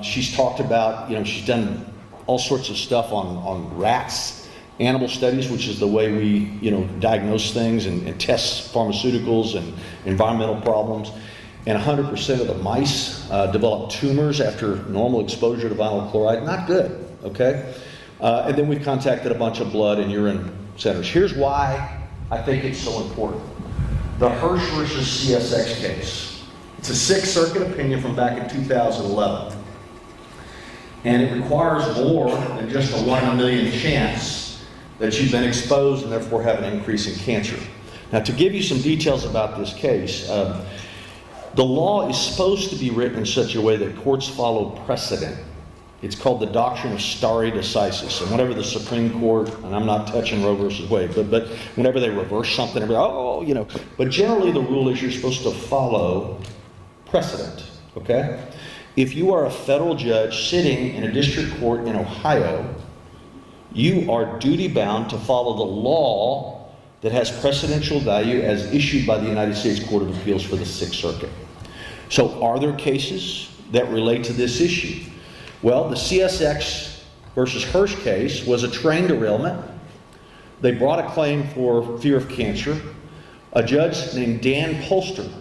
[SPEAKER 7] She's talked about, she's done all sorts of stuff on rats, animal studies, which is the way we, diagnose things and test pharmaceuticals and environmental problems. And 100% of the mice develop tumors after normal exposure to vinyl chloride. Not good, okay? And then we've contacted a bunch of blood and urine centers. Here's why I think it's so important. The Hirsch versus CSX case. It's a Sixth Circuit opinion from back in 2011. And it requires more than just a 1 in a million chance that you've been exposed and therefore have an increase in cancer. Now, to give you some details about this case, the law is supposed to be written in such a way that courts follow precedent. It's called the doctrine of stare decisis. And whenever the Supreme Court, and I'm not touching Roe versus Wade, but whenever they reverse something, but generally the rule is you're supposed to follow precedent, okay? If you are a federal judge sitting in a district court in Ohio, you are duty-bound to follow the law that has precedential value as issued by the United States Court of Appeals for the Sixth Circuit. So are there cases that relate to this issue? Well, the CSX versus Hirsch case was a train derailment. They brought a claim for fear of cancer. A judge named Dan Polster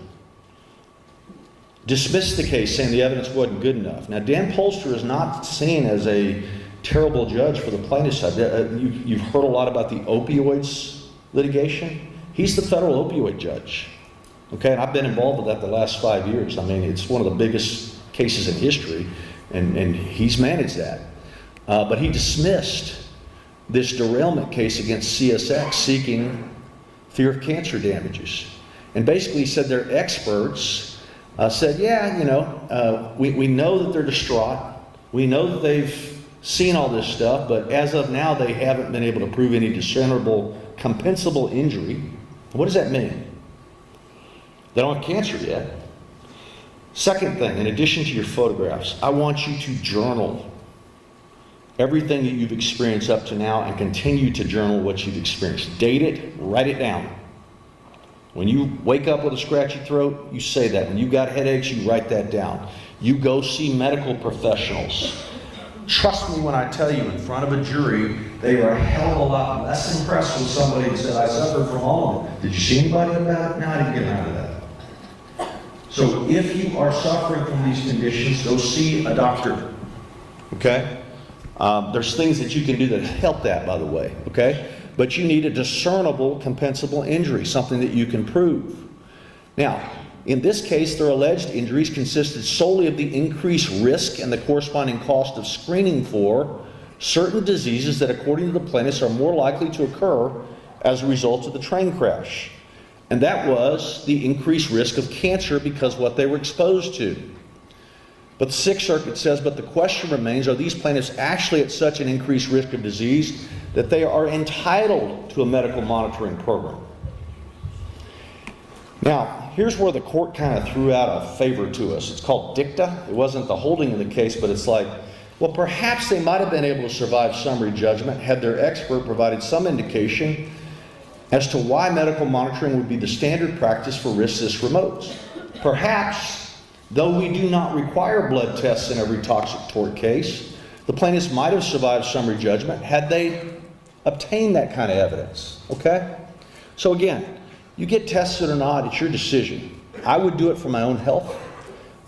[SPEAKER 7] dismissed the case, saying the evidence wasn't good enough. Now, Dan Polster is not seen as a terrible judge for the plaintiff's side. You've heard a lot about the opioids litigation. He's the federal opioid judge. Okay, and I've been involved with that the last 5 years. I mean, it's one of the biggest cases in history, and he's managed that. But he dismissed this derailment case against CSX seeking fear of cancer damages. And basically he said their experts said, we know that they're distraught. We know that they've seen all this stuff, but as of now, they haven't been able to prove any discernible, compensable injury. What does that mean? They don't have cancer yet. Second thing, in addition to your photographs, I want you to journal everything that you've experienced up to now and continue to journal what you've experienced. Date it, write it down. When you wake up with a scratchy throat, you say that. When you got headaches, you write that down. You go see medical professionals. Trust me when I tell you, in front of a jury, they are a hell of a lot less impressed with somebody who said, I suffered from all of it. Did you see anybody about it? No, I didn't get around to that. So if you are suffering from these conditions, go see a doctor. Okay? There's things that you can do that help that, by the way. Okay? But you need a discernible, compensable injury, something that you can prove. Now, in this case, their alleged injuries consisted solely of the increased risk and the corresponding cost of screening for certain diseases that, according to the plaintiffs, are more likely to occur as a result of the train crash. And that was the increased risk of cancer because of what they were exposed to. But the Sixth Circuit says, but the question remains, are these plaintiffs actually at such an increased risk of disease that they are entitled to a medical monitoring program? Now, here's where the court kind of threw out a favor to us. It's called dicta. It wasn't the holding of the case, but it's like, well, perhaps they might have been able to survive summary judgment had their expert provided some indication as to why medical monitoring would be the standard practice for riskless remotes. Perhaps, though we do not require blood tests in every toxic tort case, the plaintiffs might have survived summary judgment had they obtained that kind of evidence. Okay? So again, you get tested or not, it's your decision. I would do it for my own health.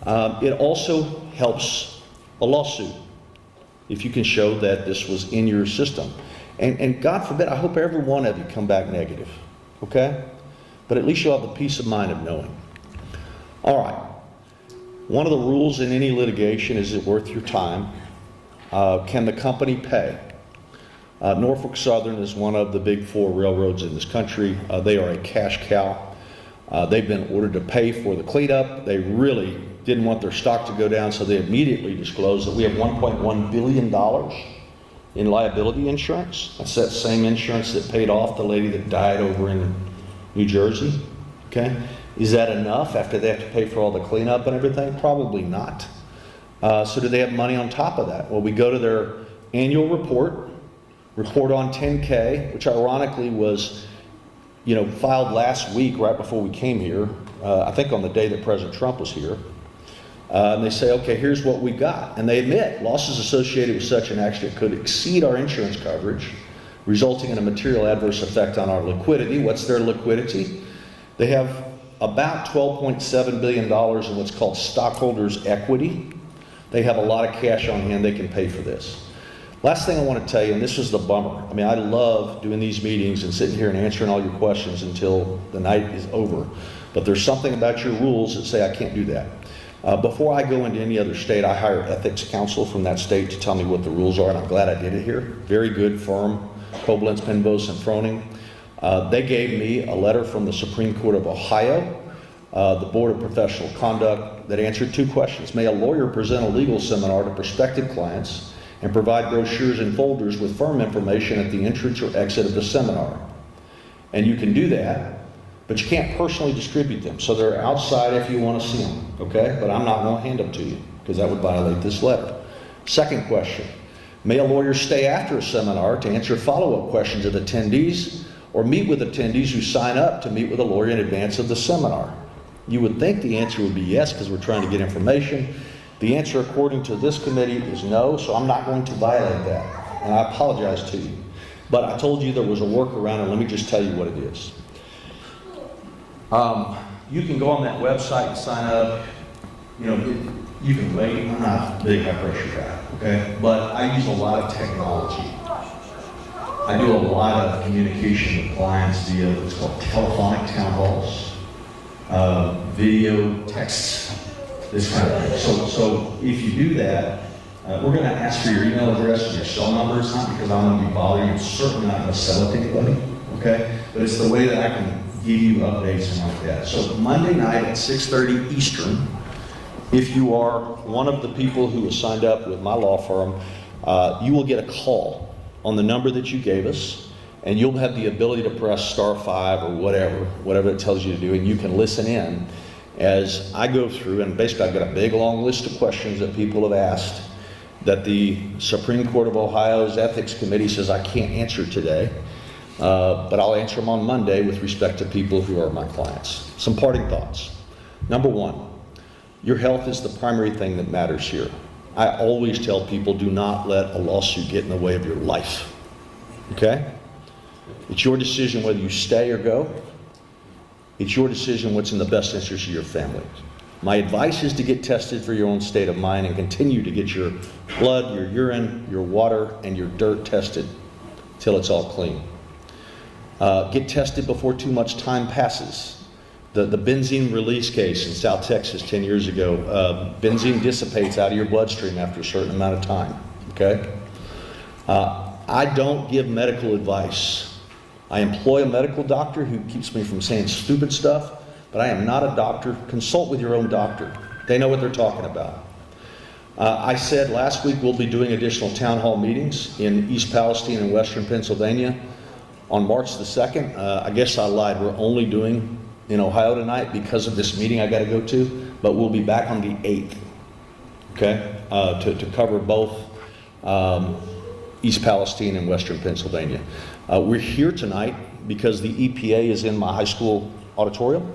[SPEAKER 7] It also helps a lawsuit if you can show that this was in your system. And God forbid, I hope every one of you come back negative. Okay? But at least you'll have the peace of mind of knowing. All right. One of the rules in any litigation is it worth your time? Can the company pay? Norfolk Southern is one of the big four railroads in this country. They are a cash cow. They've been ordered to pay for the cleanup. They really didn't want their stock to go down, so they immediately disclosed that we have $1.1 billion in liability insurance. That's that same insurance that paid off the lady that died over in New Jersey. Okay? Is that enough after they have to pay for all the cleanup and everything? Probably not. So do they have money on top of that? Well, we go to their annual report on 10K, which ironically was, filed last week right before we came here, I think on the day that President Trump was here. And they say, okay, here's what we got. And they admit losses associated with such an accident could exceed our insurance coverage, resulting in a material adverse effect on our liquidity. What's their liquidity? They have about $12.7 billion in what's called stockholders' equity. They have a lot of cash on hand. They can pay for this. Last thing I want to tell you, and this is the bummer. I mean, I love doing these meetings and sitting here and answering all your questions until the night is over. But there's something about your rules that say I can't do that. Before I go into any other state, I hire ethics counsel from that state to tell me what the rules are, and I'm glad I did it here. Very good firm, Koblenz, Penvos, and Froning. They gave me a letter from the Supreme Court of Ohio, the Board of Professional Conduct, that answered two questions. May a lawyer present a legal seminar to prospective clients and provide brochures and folders with firm information at the entrance or exit of the seminar? And you can do that, but you can't personally distribute them. So they're outside if you want to see them, okay? But I'm not going to hand them to you because that would violate this letter. Second question, may a lawyer stay after a seminar to answer follow-up questions of attendees or meet with attendees who sign up to meet with a lawyer in advance of the seminar? You would think the answer would be yes because we're trying to get information. The answer according to this committee is no, so I'm not going to violate that. And I apologize to you. But I told you there was a workaround, and let me just tell you what it is. You can go on that website and sign up. You can wait. I'm not a big high pressure guy, okay? But I use a lot of technology. I do a lot of communication with clients via what's called telephonic town halls, video, text, this kind of thing. So if you do that, we're going to ask for your email address and your cell number. It's not because I'm going to be bothering you. I'm certainly not going to sell it to anybody, okay? But it's the way that I can give you updates and like that. So Monday night at 6:30 Eastern, if you are one of the people who has signed up with my law firm, you will get a call on the number that you gave us, and you'll have the ability to press *5 or whatever it tells you to do, and you can listen in as I go through, and basically I've got a big long list of questions that people have asked that the Supreme Court of Ohio's Ethics Committee says I can't answer today. But I'll answer them on Monday with respect to people who are my clients. Some parting thoughts. Number one, your health is the primary thing that matters here. I always tell people, do not let a lawsuit get in the way of your life. Okay? It's your decision whether you stay or go. It's your decision what's in the best interest of your family. My advice is to get tested for your own state of mind and continue to get your blood, your urine, your water, and your dirt tested till it's all clean. Get tested before too much time passes. The benzene release case in South Texas 10 years ago, benzene dissipates out of your bloodstream after a certain amount of time, okay? I don't give medical advice. I employ a medical doctor who keeps me from saying stupid stuff, but I am not a doctor. Consult with your own doctor. They know what they're talking about. I said last week we'll be doing additional town hall meetings in East Palestine and Western Pennsylvania on March the 2nd. I guess I lied. We're only doing in Ohio tonight because of this meeting I got to go to, but we'll be back on the 8th, okay, to cover both East Palestine and Western Pennsylvania. We're here tonight because the EPA is in my high school auditorium,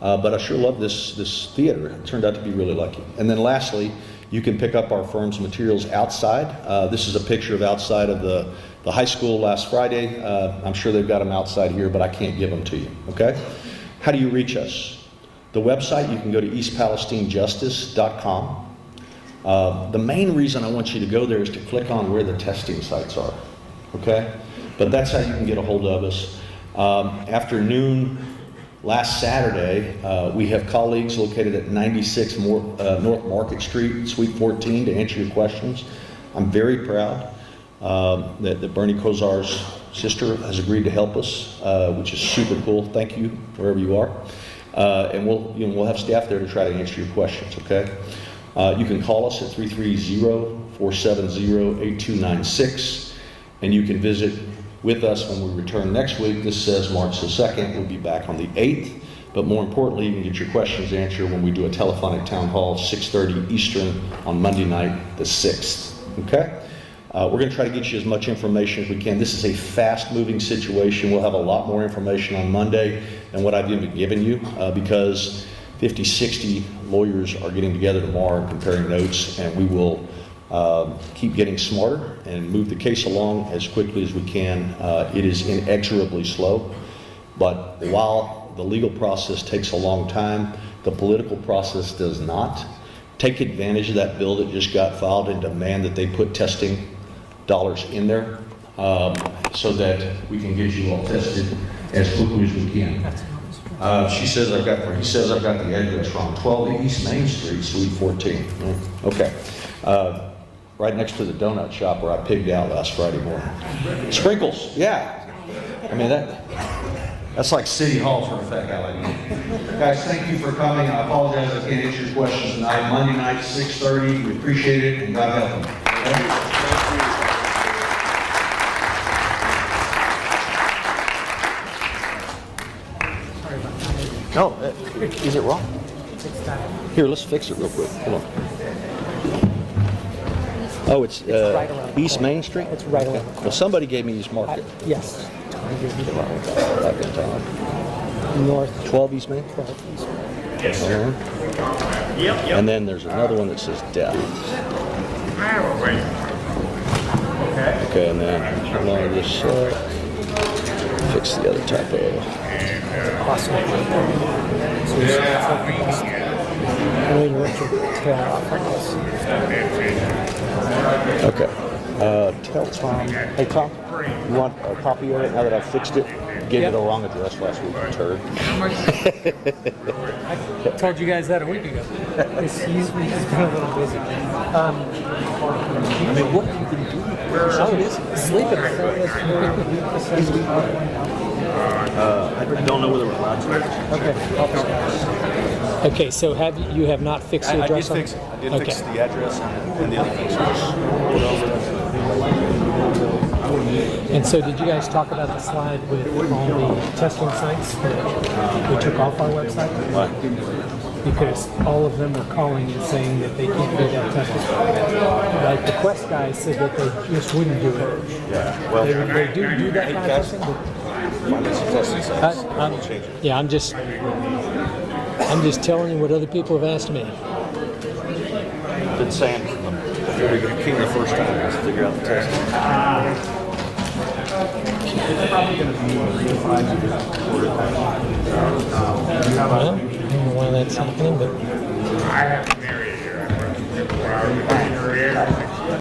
[SPEAKER 7] but I sure love this theater. It turned out to be really lucky. And then lastly, you can pick up our firm's materials outside. This is a picture of outside of the high school last Friday. I'm sure they've got them outside here, but I can't give them to you, okay? How do you reach us? The website, you can go to eastpalestinejustice.com. The main reason I want you to go there is to click on where the testing sites are, okay? But that's how you can get a hold of us. Afternoon, last Saturday, we have colleagues located at 96 North Market Street, Suite 14, to answer your questions. I'm very proud that Bernie Kozar's sister has agreed to help us, which is super cool. Thank you, wherever you are. And we'll have staff there to try to answer your questions, okay? You can call us at 330-470-8296.
[SPEAKER 4] and you can visit with us when we return next week. This says March the 2nd. We'll be back on the 8th. But more importantly, you can get your questions answered when we do a telephonic town hall, 6:30 Eastern on Monday night, the 6th. Okay? We're going to try to get you as much information as we can. This is a fast-moving situation. We'll have a lot more information on Monday than what I've even given you because 50, 60 lawyers are getting together tomorrow and comparing notes, and we will keep getting smarter and move the case along as quickly as we can. It is inexorably slow, but while the legal process takes a long time, the political process does not. Take advantage of that bill that just got filed and demand that they put testing dollars in there so that we can get you all tested as quickly as we can. He says I've got the address wrong. 12 East Main Street, Suite 14. Okay. Right next to the donut shop where I pigged out last Friday morning. Sprinkles, yeah. I mean, that's like City Hall for a fat guy like me. Guys, thank you for coming. I apologize I can't answer your questions tonight. Monday night, 6:30. We appreciate it, and God help you. Thank you. No, is it wrong? Here, let's fix it real quick. Hold on. Oh, it's
[SPEAKER 3] right around the
[SPEAKER 4] East
[SPEAKER 3] corner.
[SPEAKER 4] Main Street?
[SPEAKER 3] It's right around the corner.
[SPEAKER 4] Well, somebody gave me East Market.
[SPEAKER 3] Yes. I gave you the wrong
[SPEAKER 4] Back in town.
[SPEAKER 3] North
[SPEAKER 4] 12 East Main?
[SPEAKER 3] 12 East.
[SPEAKER 8] Yes, sir. Yep.
[SPEAKER 4] And then there's another one that says death.
[SPEAKER 8] Okay.
[SPEAKER 4] Okay, and then hold on, just fix the other typo.
[SPEAKER 3] Awesome. So you focused. And then you want your tail off on this.
[SPEAKER 4] Okay. Tell Tom. Hey, Tom, you want a copy of it now that I've fixed it? Gave it the wrong address last week, you turd.
[SPEAKER 3] I told you guys that a week ago. He's been a little busy. I mean, what have you been doing? So busy. Sleeping.
[SPEAKER 4] I don't know whether we're allowed to.
[SPEAKER 3] Okay, so you have not fixed the address?
[SPEAKER 4] I did fix it. I did
[SPEAKER 3] Okay.
[SPEAKER 4] fix the address and the other things.
[SPEAKER 3] And so did you guys talk about the slide with all the testing sites that we took off our website?
[SPEAKER 4] Why?
[SPEAKER 3] Because all of them are calling and saying that they can't do that testing. Like the Quest guys said that they just wouldn't do it.
[SPEAKER 4] Yeah. Well,
[SPEAKER 3] They do that kind of testing, but
[SPEAKER 4] find some testing sites.
[SPEAKER 3] I'm
[SPEAKER 4] Change it.
[SPEAKER 3] yeah, I'm just telling you what other people have asked me.
[SPEAKER 4] Been saying from the king the first time is figure out the testing.
[SPEAKER 3] Well, I don't know why that's happening, but
[SPEAKER 8] I have an area here.